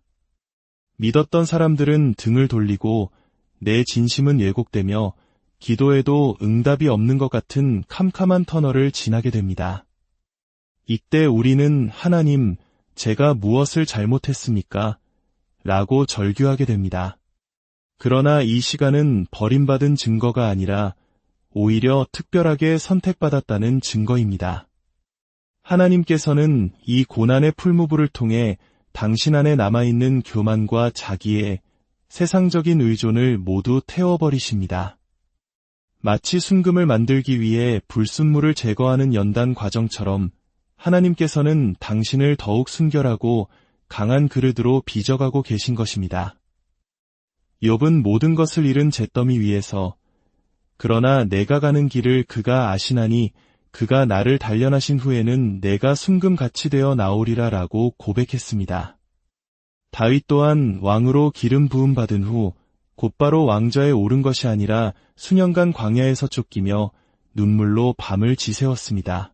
믿었던 사람들은 등을 돌리고 내 진심은 왜곡되며 기도에도 응답이 없는 것 같은 캄캄한 터널을 지나게 됩니다. 이때 우리는 하나님, 제가 무엇을 잘못했습니까? 라고 절규하게 됩니다. 그러나 이 시간은 버림받은 증거가 아니라 오히려 특별하게 선택받았다는 증거입니다. 하나님께서는 이 고난의 풀무불을 통해 당신 안에 남아있는 교만과 자기의 세상적인 의존을 모두 태워버리십니다. 마치 순금을 만들기 위해 불순물을 제거하는 연단 과정처럼 하나님께서는 당신을 더욱 순결하고 강한 그릇으로 빚어가고 계신 것입니다. 욥은 모든 것을 잃은 잿더미 위에서 그러나 내가 가는 길을 그가 아시나니 그가 나를 단련하신 후에는 내가 순금같이 되어 나오리라 라고 고백했습니다. 다윗 또한 왕으로 기름 부음 받은 후 곧바로 왕좌에 오른 것이 아니라 수년간 광야에서 쫓기며 눈물로 밤을 지새웠습니다.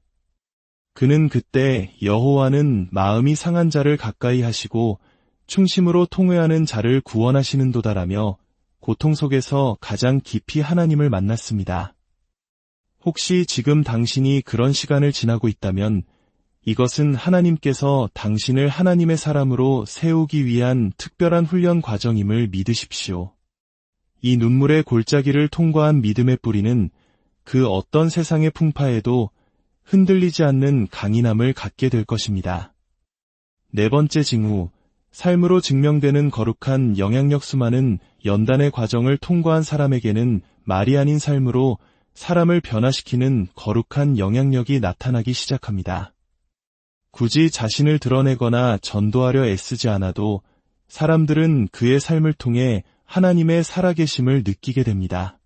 그는 그때 여호와는 마음이 상한 자를 가까이 하시고 충심으로 통회하는 자를 구원하시는도다라며 고통 속에서 가장 깊이 하나님을 만났습니다. 혹시 지금 당신이 그런 시간을 지나고 있다면 이것은 하나님께서 당신을 하나님의 사람으로 세우기 위한 특별한 훈련 과정임을 믿으십시오. 이 눈물의 골짜기를 통과한 믿음의 뿌리는 그 어떤 세상의 풍파에도 흔들리지 않는 강인함을 갖게 될 것입니다. 네 번째 징후, 삶으로 증명되는 거룩한 영향력. 수많은 연단의 과정을 통과한 사람에게는 말이 아닌 삶으로 사람을 변화시키는 거룩한 영향력이 나타나기 시작합니다. 굳이 자신을 드러내거나 전도하려 애쓰지 않아도 사람들은 그의 삶을 통해 하나님의 살아계심을 느끼게 됩니다.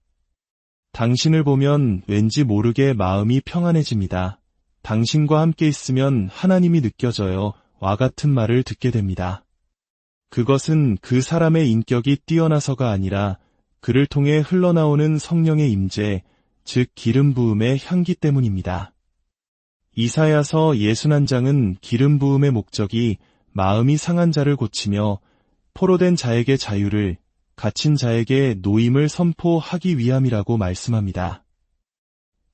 당신을 보면 왠지 모르게 마음이 평안해집니다. 당신과 함께 있으면 하나님이 느껴져요. 와 같은 말을 듣게 됩니다. 그것은 그 사람의 인격이 뛰어나서가 아니라 그를 통해 흘러나오는 성령의 임재, 즉 기름 부음의 향기 때문입니다. 이사야서 61장은 기름 부음의 목적이 마음이 상한 자를 고치며 포로된 자에게 자유를, 갇힌 자에게 노임을 선포하기 위함이라고 말씀합니다.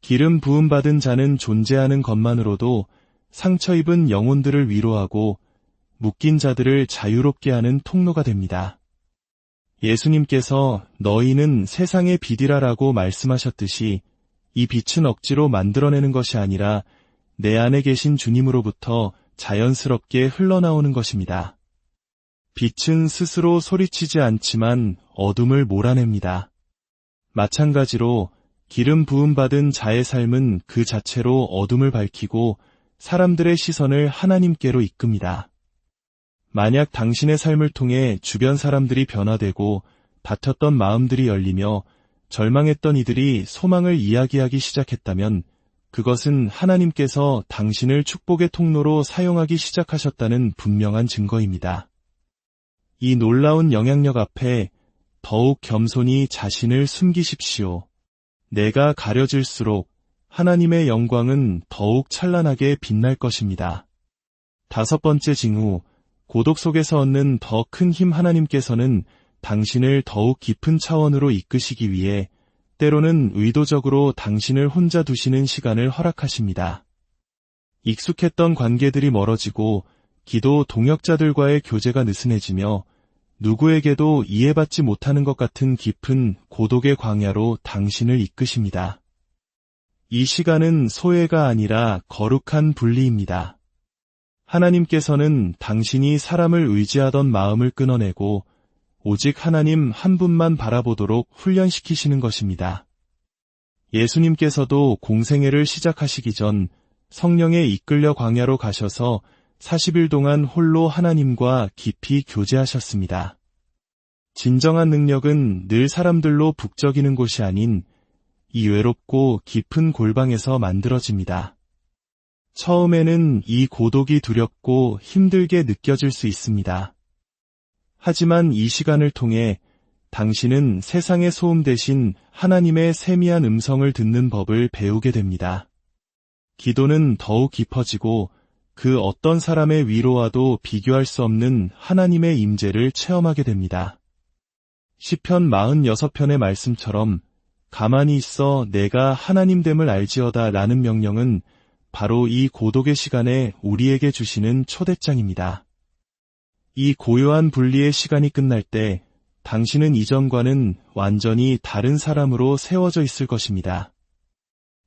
기름 부음 받은 자는 존재하는 것만으로도 상처 입은 영혼들을 위로하고 묶인 자들을 자유롭게 하는 통로가 됩니다. 예수님께서 너희는 세상의 빛이라라고 말씀하셨듯이 이 빛은 억지로 만들어내는 것이 아니라 내 안에 계신 주님으로부터 자연스럽게 흘러나오는 것입니다. 빛은 스스로 소리치지 않지만 어둠을 몰아냅니다. 마찬가지로 기름 부음 받은 자의 삶은 그 자체로 어둠을 밝히고 사람들의 시선을 하나님께로 이끕니다. 만약 당신의 삶을 통해 주변 사람들이 변화되고 다퉜던 마음들이 열리며 절망했던 이들이 소망을 이야기하기 시작했다면 그것은 하나님께서 당신을 축복의 통로로 사용하기 시작하셨다는 분명한 증거입니다. 이 놀라운 영향력 앞에 더욱 겸손히 자신을 숨기십시오. 내가 가려질수록 하나님의 영광은 더욱 찬란하게 빛날 것입니다. 5번째 징후, 고독 속에서 얻는 더 큰 힘. 하나님께서는 당신을 더욱 깊은 차원으로 이끄시기 위해 때로는 의도적으로 당신을 혼자 두시는 시간을 허락하십니다. 익숙했던 관계들이 멀어지고 기도 동역자들과의 교제가 느슨해지며 누구에게도 이해받지 못하는 것 같은 깊은 고독의 광야로 당신을 이끄십니다. 이 시간은 소외가 아니라 거룩한 분리입니다. 하나님께서는 당신이 사람을 의지하던 마음을 끊어내고 오직 하나님 한 분만 바라보도록 훈련시키시는 것입니다. 예수님께서도 공생애를 시작하시기 전 성령에 이끌려 광야로 가셔서 40일 동안 홀로 하나님과 깊이 교제하셨습니다. 진정한 능력은 늘 사람들로 북적이는 곳이 아닌 이 외롭고 깊은 골방에서 만들어집니다. 처음에는 이 고독이 두렵고 힘들게 느껴질 수 있습니다. 하지만 이 시간을 통해 당신은 세상의 소음 대신 하나님의 세미한 음성을 듣는 법을 배우게 됩니다. 기도는 더욱 깊어지고 그 어떤 사람의 위로와도 비교할 수 없는 하나님의 임재를 체험하게 됩니다. 시편 46편의 말씀처럼 가만히 있어 내가 하나님됨을 알지어다 라는 명령은 바로 이 고독의 시간에 우리에게 주시는 초대장입니다. 이 고요한 분리의 시간이 끝날 때 당신은 이전과는 완전히 다른 사람으로 세워져 있을 것입니다.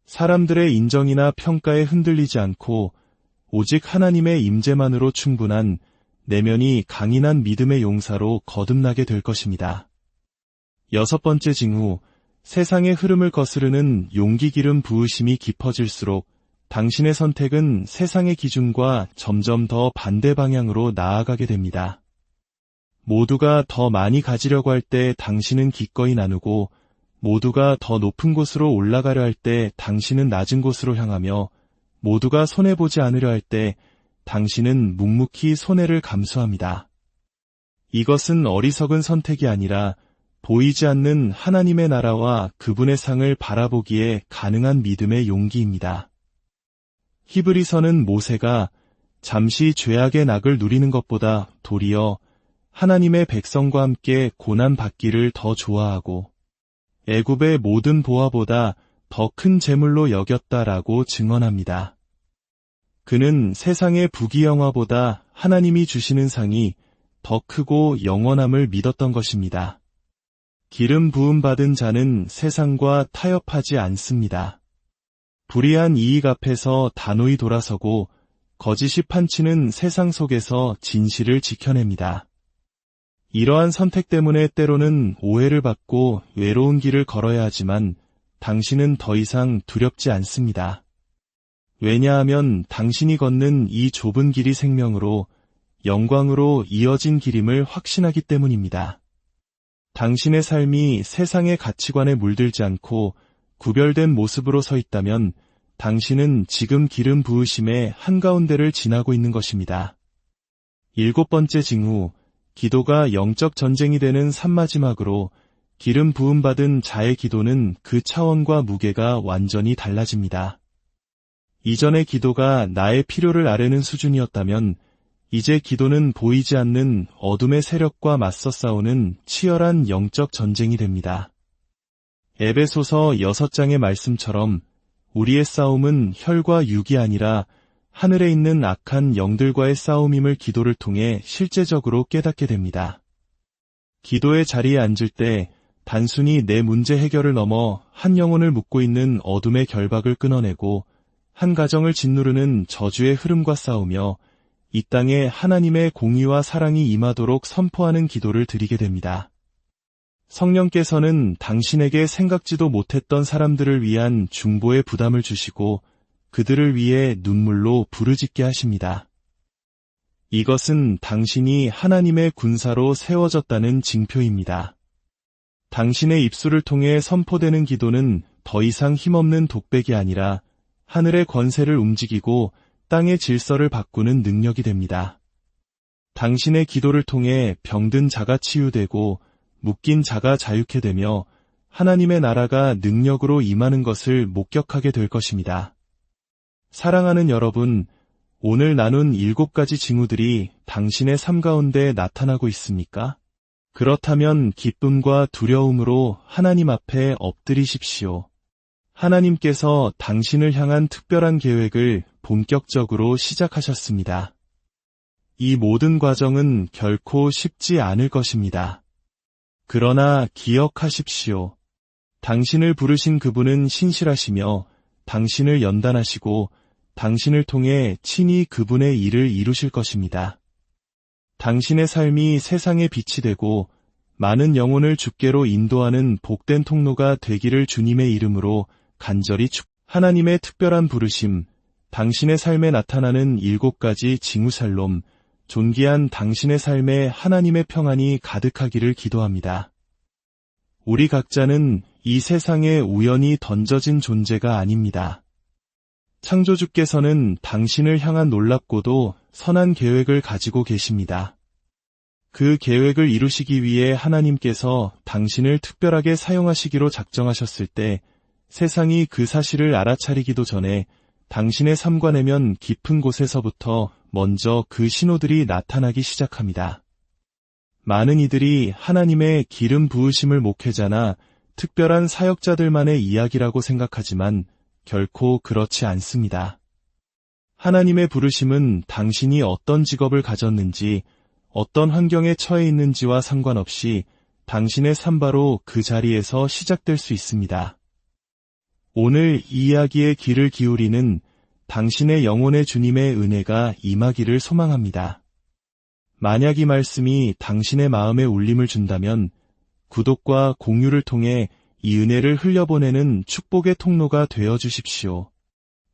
사람들의 인정이나 평가에 흔들리지 않고 오직 하나님의 임재만으로 충분한 내면이 강인한 믿음의 용사로 거듭나게 될 것입니다. 6번째 징후, 세상의 흐름을 거스르는 용기 기름 부으심이 깊어질수록 당신의 선택은 세상의 기준과 점점 더 반대 방향으로 나아가게 됩니다. 모두가 더 많이 가지려고 할 때 당신은 기꺼이 나누고 모두가 더 높은 곳으로 올라가려 할 때 당신은 낮은 곳으로 향하며 모두가 손해보지 않으려 할 때 당신은 묵묵히 손해를 감수합니다. 이것은 어리석은 선택이 아니라 보이지 않는 하나님의 나라와 그분의 상을 바라보기에 가능한 믿음의 용기입니다. 히브리서는 모세가 잠시 죄악의 낙을 누리는 것보다 도리어 하나님의 백성과 함께 고난받기를 더 좋아하고 애굽의 모든 보화보다 더 큰 재물로 여겼다라고 증언합니다. 그는 세상의 부귀영화보다 하나님이 주시는 상이 더 크고 영원함을 믿었던 것입니다. 기름 부음 받은 자는 세상과 타협하지 않습니다. 불의한 이익 앞에서 단호히 돌아서고 거짓이 판치는 세상 속에서 진실을 지켜냅니다. 이러한 선택 때문에 때로는 오해를 받고 외로운 길을 걸어야 하지만 당신은 더 이상 두렵지 않습니다. 왜냐하면 당신이 걷는 이 좁은 길이 생명으로 영광으로 이어진 길임을 확신하기 때문입니다. 당신의 삶이 세상의 가치관에 물들지 않고 구별된 모습으로 서 있다면 당신은 지금 기름 부으심의 한가운데를 지나고 있는 것입니다. 7번째 징후, 기도가 영적 전쟁이 되는 산마지막으로 기름 부음 받은 자의 기도는 그 차원과 무게가 완전히 달라집니다. 이전의 기도가 나의 필요를 아뢰는 수준이었다면 이제 기도는 보이지 않는 어둠의 세력과 맞서 싸우는 치열한 영적 전쟁이 됩니다. 에베소서 6장의 말씀처럼 우리의 싸움은 혈과 육이 아니라 하늘에 있는 악한 영들과의 싸움임을 기도를 통해 실제적으로 깨닫게 됩니다. 기도의 자리에 앉을 때 단순히 내 문제 해결을 넘어 한 영혼을 묶고 있는 어둠의 결박을 끊어내고 한 가정을 짓누르는 저주의 흐름과 싸우며 이 땅에 하나님의 공의와 사랑이 임하도록 선포하는 기도를 드리게 됩니다. 성령께서는 당신에게 생각지도 못했던 사람들을 위한 중보의 부담을 주시고 그들을 위해 눈물로 부르짖게 하십니다. 이것은 당신이 하나님의 군사로 세워졌다는 징표입니다. 당신의 입술을 통해 선포되는 기도는 더 이상 힘없는 독백이 아니라 하늘의 권세를 움직이고 땅의 질서를 바꾸는 능력이 됩니다. 당신의 기도를 통해 병든 자가 치유되고 묶인 자가 자유케 되며 하나님의 나라가 능력으로 임하는 것을 목격하게 될 것입니다. 사랑하는 여러분, 오늘 나눈 7가지 징후들이 당신의 삶 가운데 나타나고 있습니까? 그렇다면 기쁨과 두려움으로 하나님 앞에 엎드리십시오. 하나님께서 당신을 향한 특별한 계획을 본격적으로 시작하셨습니다. 이 모든 과정은 결코 쉽지 않을 것입니다. 그러나 기억하십시오. 당신을 부르신 그분은 신실하시며 당신을 연단하시고 당신을 통해 친히 그분의 일을 이루실 것입니다. 당신의 삶이 세상의 빛이 되고 많은 영혼을 주께로 인도하는 복된 통로가 되기를 주님의 이름으로 간절히 하나님의 특별한 부르심, 당신의 삶에 나타나는 7가지 징후살롬, 존귀한 당신의 삶에 하나님의 평안이 가득하기를 기도합니다. 우리 각자는 이 세상에 우연히 던져진 존재가 아닙니다. 창조주께서는 당신을 향한 놀랍고도 선한 계획을 가지고 계십니다. 그 계획을 이루시기 위해 하나님께서 당신을 특별하게 사용하시기로 작정하셨을 때 세상이 그 사실을 알아차리기도 전에 당신의 삶과 내면 깊은 곳에서부터 먼저 그 신호들이 나타나기 시작합니다. 많은 이들이 하나님의 기름 부으심을 목회자나 특별한 사역자들만의 이야기라고 생각하지만 결코 그렇지 않습니다. 하나님의 부르심은 당신이 어떤 직업을 가졌는지, 어떤 환경에 처해 있는지와 상관없이 당신의 삶바로 그 자리에서 시작될 수 있습니다. 오늘 이 이야기에 귀를 기울이는 당신의 영혼의 주님의 은혜가 임하기를 소망합니다. 만약 이 말씀이 당신의 마음에 울림을 준다면 구독과 공유를 통해 이 은혜를 흘려보내는 축복의 통로가 되어 주십시오.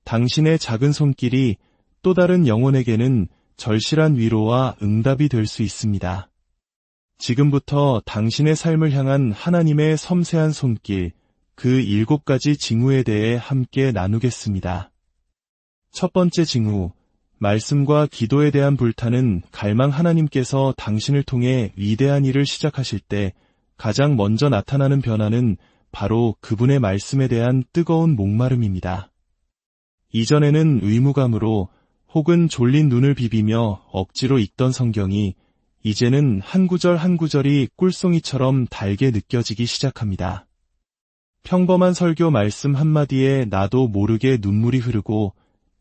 당신의 작은 손길이 또 다른 영혼에게는 절실한 위로와 응답이 될 수 있습니다. 지금부터 당신의 삶을 향한 하나님의 섬세한 손길, 그 7가지 징후에 대해 함께 나누겠습니다. 첫 번째 징후, 말씀과 기도에 대한 불타는 갈망. 하나님께서 당신을 통해 위대한 일을 시작하실 때 가장 먼저 나타나는 변화는 바로 그분의 말씀에 대한 뜨거운 목마름입니다. 이전에는 의무감으로 혹은 졸린 눈을 비비며 억지로 읽던 성경이 이제는 한 구절 한 구절이 꿀송이처럼 달게 느껴지기 시작합니다. 평범한 설교 말씀 한마디에 나도 모르게 눈물이 흐르고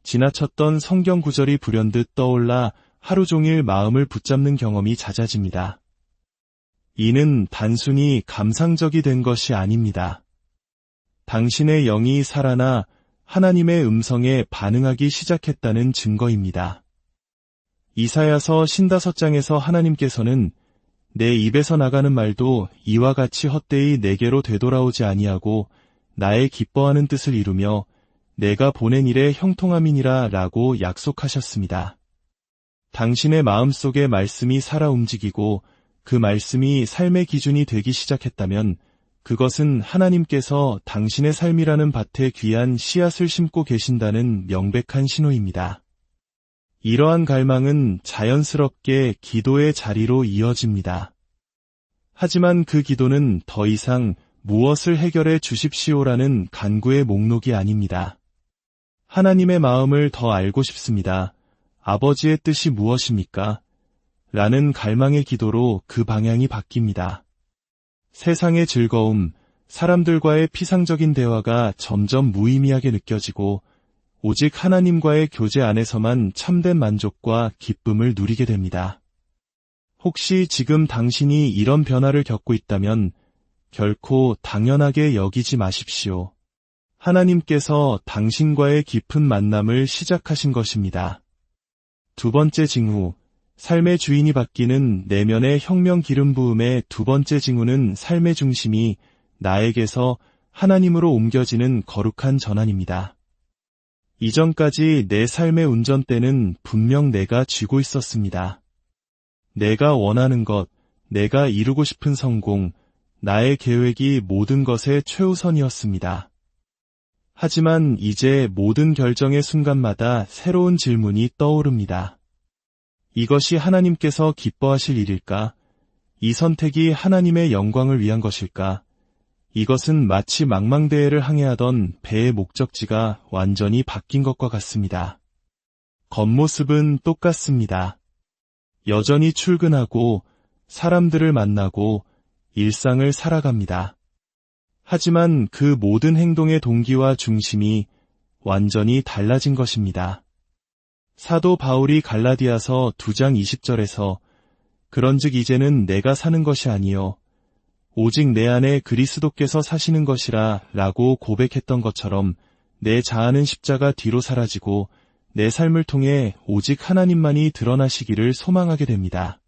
지나쳤던 성경 구절이 불현듯 떠올라 하루 종일 마음을 붙잡는 경험이 잦아집니다. 이는 단순히 감상적이 된 것이 아닙니다. 당신의 영이 살아나 하나님의 음성에 반응하기 시작했다는 증거입니다. 이사야서 55장에서 하나님께서는 내 입에서 나가는 말도 이와 같이 헛되이 내게로 되돌아오지 아니하고 나의 기뻐하는 뜻을 이루며 내가 보낸 일에 형통함이니라 라고 약속하셨습니다. 당신의 마음속에 말씀이 살아 움직이고 그 말씀이 삶의 기준이 되기 시작했다면 그것은 하나님께서 당신의 삶이라는 밭에 귀한 씨앗을 심고 계신다는 명백한 신호입니다. 이러한 갈망은 자연스럽게 기도의 자리로 이어집니다. 하지만 그 기도는 더 이상 무엇을 해결해 주십시오라는 간구의 목록이 아닙니다. 하나님의 마음을 더 알고 싶습니다. 아버지의 뜻이 무엇입니까? 라는 갈망의 기도로 그 방향이 바뀝니다. 세상의 즐거움, 사람들과의 피상적인 대화가 점점 무의미하게 느껴지고 오직 하나님과의 교제 안에서만 참된 만족과 기쁨을 누리게 됩니다. 혹시 지금 당신이 이런 변화를 겪고 있다면 결코 당연하게 여기지 마십시오. 하나님께서 당신과의 깊은 만남을 시작하신 것입니다. 두 번째 징후, 삶의 주인이 바뀌는 내면의 혁명 기름 부음의 두 번째 징후는 삶의 중심이 나에게서 하나님으로 옮겨지는 거룩한 전환입니다. 이전까지 내 삶의 운전대는 분명 내가 쥐고 있었습니다. 내가 원하는 것, 내가 이루고 싶은 성공, 나의 계획이 모든 것의 최우선이었습니다. 하지만 이제 모든 결정의 순간마다 새로운 질문이 떠오릅니다. 이것이 하나님께서 기뻐하실 일일까? 이 선택이 하나님의 영광을 위한 것일까? 이것은 마치 망망대해를 항해하던 배의 목적지가 완전히 바뀐 것과 같습니다. 겉모습은 똑같습니다. 여전히 출근하고 사람들을 만나고 일상을 살아갑니다. 하지만 그 모든 행동의 동기와 중심이 완전히 달라진 것입니다. 사도 바울이 갈라디아서 2장 20절에서 그런즉 이제는 내가 사는 것이 아니요 오직 내 안에 그리스도께서 사시는 것이라 라고 고백했던 것처럼 내 자아는 십자가 뒤로 사라지고 내 삶을 통해 오직 하나님만이 드러나시기를 소망하게 됩니다.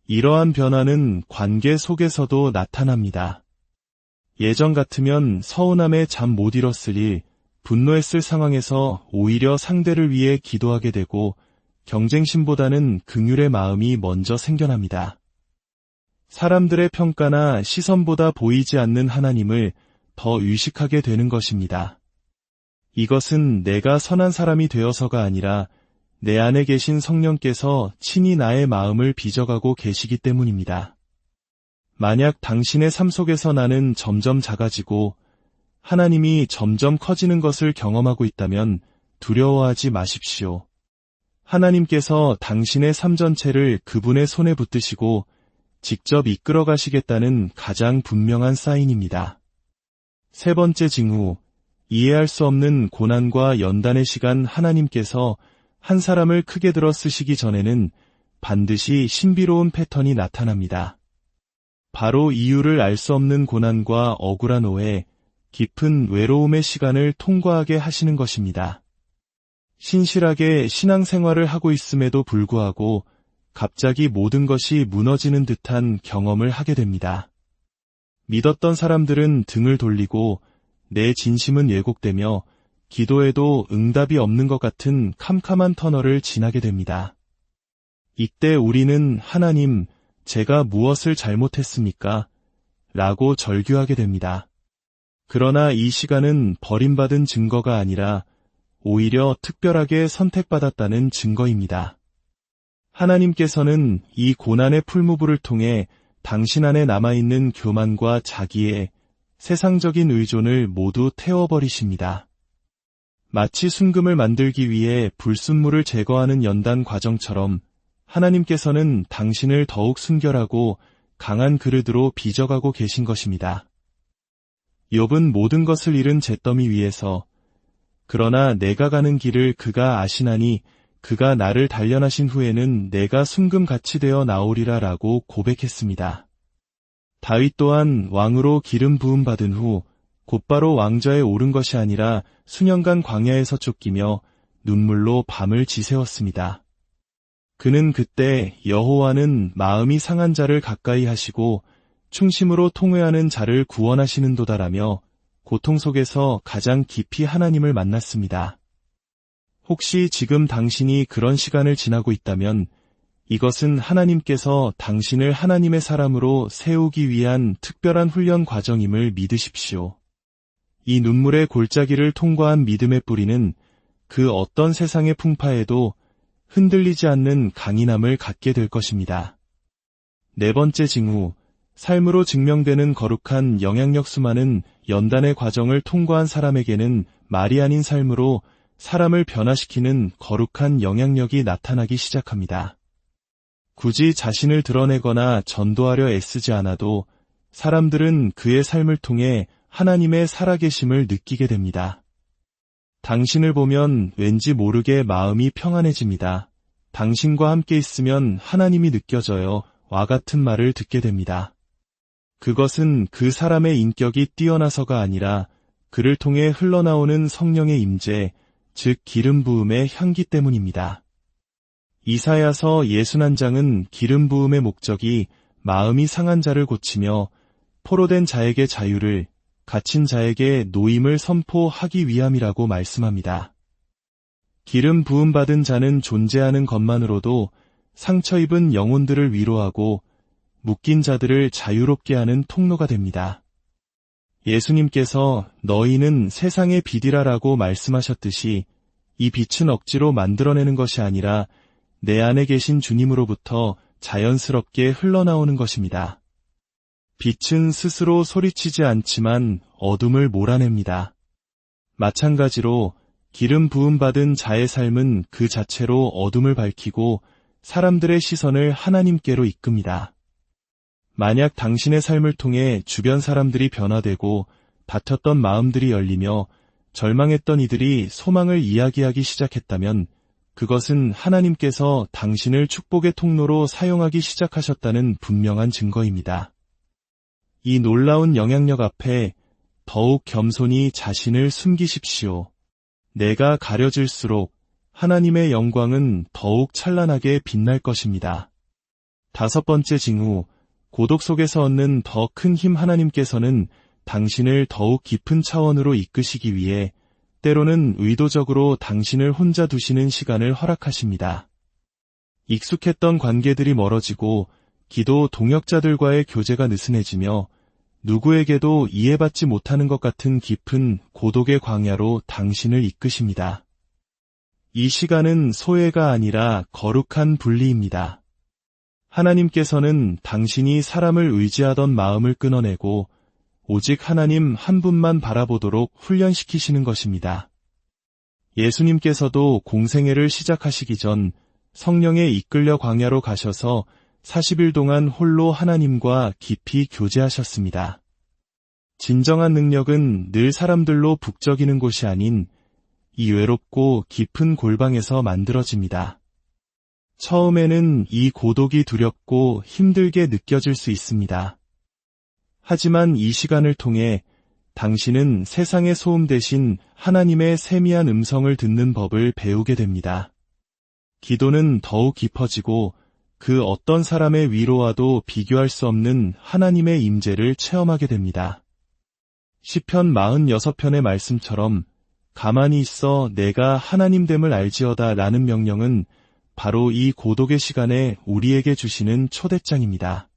이러한 변화는 관계 속에서도 나타납니다. 예전 같으면 서운함에 잠 못 이뤘을 일, 분노했을 상황에서 오히려 상대를 위해 기도하게 되고 경쟁심보다는 긍휼의 마음이 먼저 생겨납니다. 사람들의 평가나 시선보다 보이지 않는 하나님을 더 의식하게 되는 것입니다. 이것은 내가 선한 사람이 되어서가 아니라 내 안에 계신 성령께서 친히 나의 마음을 빚어가고 계시기 때문입니다. 만약 당신의 삶 속에서 나는 점점 작아지고 하나님이 점점 커지는 것을 경험하고 있다면 두려워하지 마십시오. 하나님께서 당신의 삶 전체를 그분의 손에 붙드시고 직접 이끌어 가시겠다는 가장 분명한 사인입니다. 세 번째 징후, 이해할 수 없는 고난과 연단의 시간. 하나님께서 한 사람을 크게 들어 쓰시기 전에는 반드시 신비로운 패턴이 나타납니다. 바로 이유를 알 수 없는 고난과 억울한 오해, 깊은 외로움의 시간을 통과하게 하시는 것입니다. 신실하게 신앙생활을 하고 있음에도 불구하고 갑자기 모든 것이 무너지는 듯한 경험을 하게 됩니다. 믿었던 사람들은 등을 돌리고 내 진심은 왜곡되며 기도에도 응답이 없는 것 같은 캄캄한 터널을 지나게 됩니다. 이때 우리는 하나님, 제가 무엇을 잘못했습니까? 라고 절규하게 됩니다. 그러나 이 시간은 버림받은 증거가 아니라 오히려 특별하게 선택받았다는 증거입니다. 하나님께서는 이 고난의 풀무불을 통해 당신 안에 남아있는 교만과 자기의 세상적인 의존을 모두 태워버리십니다. 마치 순금을 만들기 위해 불순물을 제거하는 연단 과정처럼 하나님께서는 당신을 더욱 순결하고 강한 그릇으로 빚어가고 계신 것입니다. 욥은 모든 것을 잃은 잿더미 위에서 그러나 내가 가는 길을 그가 아시나니 그가 나를 단련하신 후에는 내가 순금같이 되어 나오리라 라고 고백했습니다. 다윗 또한 왕으로 기름 부음 받은 후 곧바로 왕좌에 오른 것이 아니라 수년간 광야에서 쫓기며 눈물로 밤을 지새웠습니다. 그는 그때 여호와는 마음이 상한 자를 가까이 하시고 충심으로 통회하는 자를 구원하시는도다라며 고통 속에서 가장 깊이 하나님을 만났습니다. 혹시 지금 당신이 그런 시간을 지나고 있다면 이것은 하나님께서 당신을 하나님의 사람으로 세우기 위한 특별한 훈련 과정임을 믿으십시오. 이 눈물의 골짜기를 통과한 믿음의 뿌리는 그 어떤 세상의 풍파에도 흔들리지 않는 강인함을 갖게 될 것입니다. 네 번째 징후, 삶으로 증명되는 거룩한 영향력. 수많은 연단의 과정을 통과한 사람에게는 말이 아닌 삶으로 사람을 변화시키는 거룩한 영향력이 나타나기 시작합니다. 굳이 자신을 드러내거나 전도하려 애쓰지 않아도 사람들은 그의 삶을 통해 하나님의 살아계심을 느끼게 됩니다. 당신을 보면 왠지 모르게 마음이 평안해집니다. 당신과 함께 있으면 하나님이 느껴져요. 와 같은 말을 듣게 됩니다. 그것은 그 사람의 인격이 뛰어나서가 아니라 그를 통해 흘러나오는 성령의 임재, 즉 기름 부음의 향기 때문입니다. 이사야서 61장은 기름 부음의 목적이 마음이 상한 자를 고치며 포로된 자에게 자유를, 갇힌 자에게 노임을 선포하기 위함이라고 말씀합니다. 기름 부음 받은 자는 존재하는 것만으로도 상처 입은 영혼들을 위로하고 묶인 자들을 자유롭게 하는 통로가 됩니다. 예수님께서 너희는 세상의 빛이라라고 말씀하셨듯이 이 빛은 억지로 만들어내는 것이 아니라 내 안에 계신 주님으로부터 자연스럽게 흘러나오는 것입니다. 빛은 스스로 소리치지 않지만 어둠을 몰아냅니다. 마찬가지로 기름 부음 받은 자의 삶은 그 자체로 어둠을 밝히고 사람들의 시선을 하나님께로 이끕니다. 만약 당신의 삶을 통해 주변 사람들이 변화되고 다퉜던 마음들이 열리며 절망했던 이들이 소망을 이야기하기 시작했다면 그것은 하나님께서 당신을 축복의 통로로 사용하기 시작하셨다는 분명한 증거입니다. 이 놀라운 영향력 앞에 더욱 겸손히 자신을 숨기십시오. 내가 가려질수록 하나님의 영광은 더욱 찬란하게 빛날 것입니다. 5번째 징후, 고독 속에서 얻는 더 큰 힘. 하나님께서는 당신을 더욱 깊은 차원으로 이끄시기 위해 때로는 의도적으로 당신을 혼자 두시는 시간을 허락하십니다. 익숙했던 관계들이 멀어지고 기도 동역자들과의 교제가 느슨해지며 누구에게도 이해받지 못하는 것 같은 깊은 고독의 광야로 당신을 이끄십니다. 이 시간은 소외가 아니라 거룩한 분리입니다. 하나님께서는 당신이 사람을 의지하던 마음을 끊어내고 오직 하나님 한 분만 바라보도록 훈련시키시는 것입니다. 예수님께서도 공생애를 시작하시기 전 성령에 이끌려 광야로 가셔서 40일 동안 홀로 하나님과 깊이 교제하셨습니다. 진정한 능력은 늘 사람들로 북적이는 곳이 아닌 이 외롭고 깊은 골방에서 만들어집니다. 처음에는 이 고독이 두렵고 힘들게 느껴질 수 있습니다. 하지만 이 시간을 통해 당신은 세상의 소음 대신 하나님의 세미한 음성을 듣는 법을 배우게 됩니다. 기도는 더욱 깊어지고 그 어떤 사람의 위로와도 비교할 수 없는 하나님의 임재를 체험하게 됩니다. 시편 46편의 말씀처럼 가만히 있어 내가 하나님됨을 알지어다 라는 명령은 바로 이 고독의 시간에 우리에게 주시는 초대장입니다.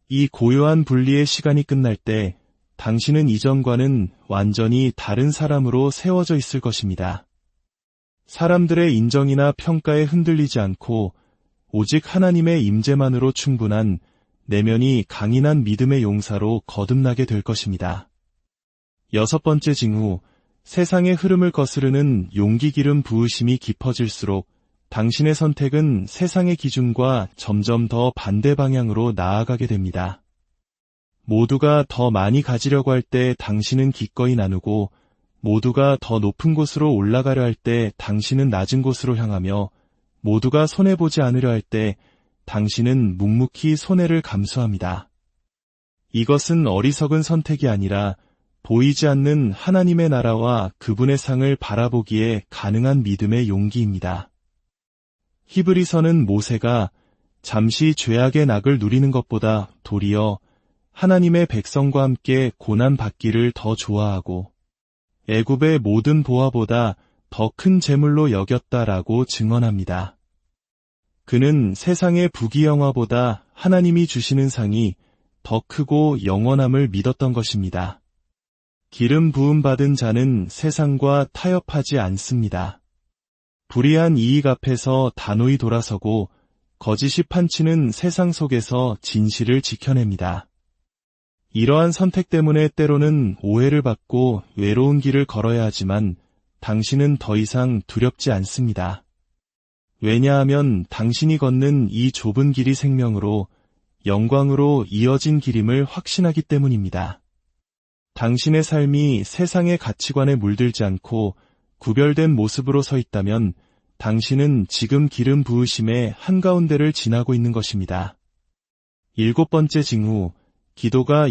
이 고요한 분리의 시간이 끝날 때 당신은 이전과는 완전히 다른 사람으로 세워져 있을 것입니다. 사람들의 인정이나 평가에 흔들리지 않고 오직 하나님의 임재만으로 충분한 내면이 강인한 믿음의 용사로 거듭나게 될 것입니다. 6번째 징후, 세상의 흐름을 거스르는 용기 기름 부으심이 깊어질수록 당신의 선택은 세상의 기준과 점점 더 반대 방향으로 나아가게 됩니다. 모두가 더 많이 가지려고 할 때 당신은 기꺼이 나누고 모두가 더 높은 곳으로 올라가려 할 때 당신은 낮은 곳으로 향하며 모두가 손해보지 않으려 할 때 당신은 묵묵히 손해를 감수합니다. 이것은 어리석은 선택이 아니라 보이지 않는 하나님의 나라와 그분의 상을 바라보기에 가능한 믿음의 용기입니다. 히브리서는 모세가 잠시 죄악의 낙을 누리는 것보다 도리어 하나님의 백성과 함께 고난받기를 더 좋아하고 애굽의 모든 보화보다 더 큰 재물로 여겼다라고 증언합니다. 그는 세상의 부귀영화보다 하나님이 주시는 상이 더 크고 영원함을 믿었던 것입니다. 기름 부음 받은 자는 세상과 타협하지 않습니다. 불의한 이익 앞에서 단호히 돌아서고 거짓이 판치는 세상 속에서 진실을 지켜냅니다. 이러한 선택 때문에 때로는 오해를 받고 외로운 길을 걸어야 하지만 당신은 더 이상 두렵지 않습니다. 왜냐하면 당신이 걷는 이 좁은 길이 생명으로 영광으로 이어진 길임을 확신하기 때문입니다. 당신의 삶이 세상의 가치관에 물들지 않고 구별된 모습으로 서 있다면 당신은 지금 기름 부으심의 한가운데를 지나고 있는 것입니다. 7번째 징후, 기도가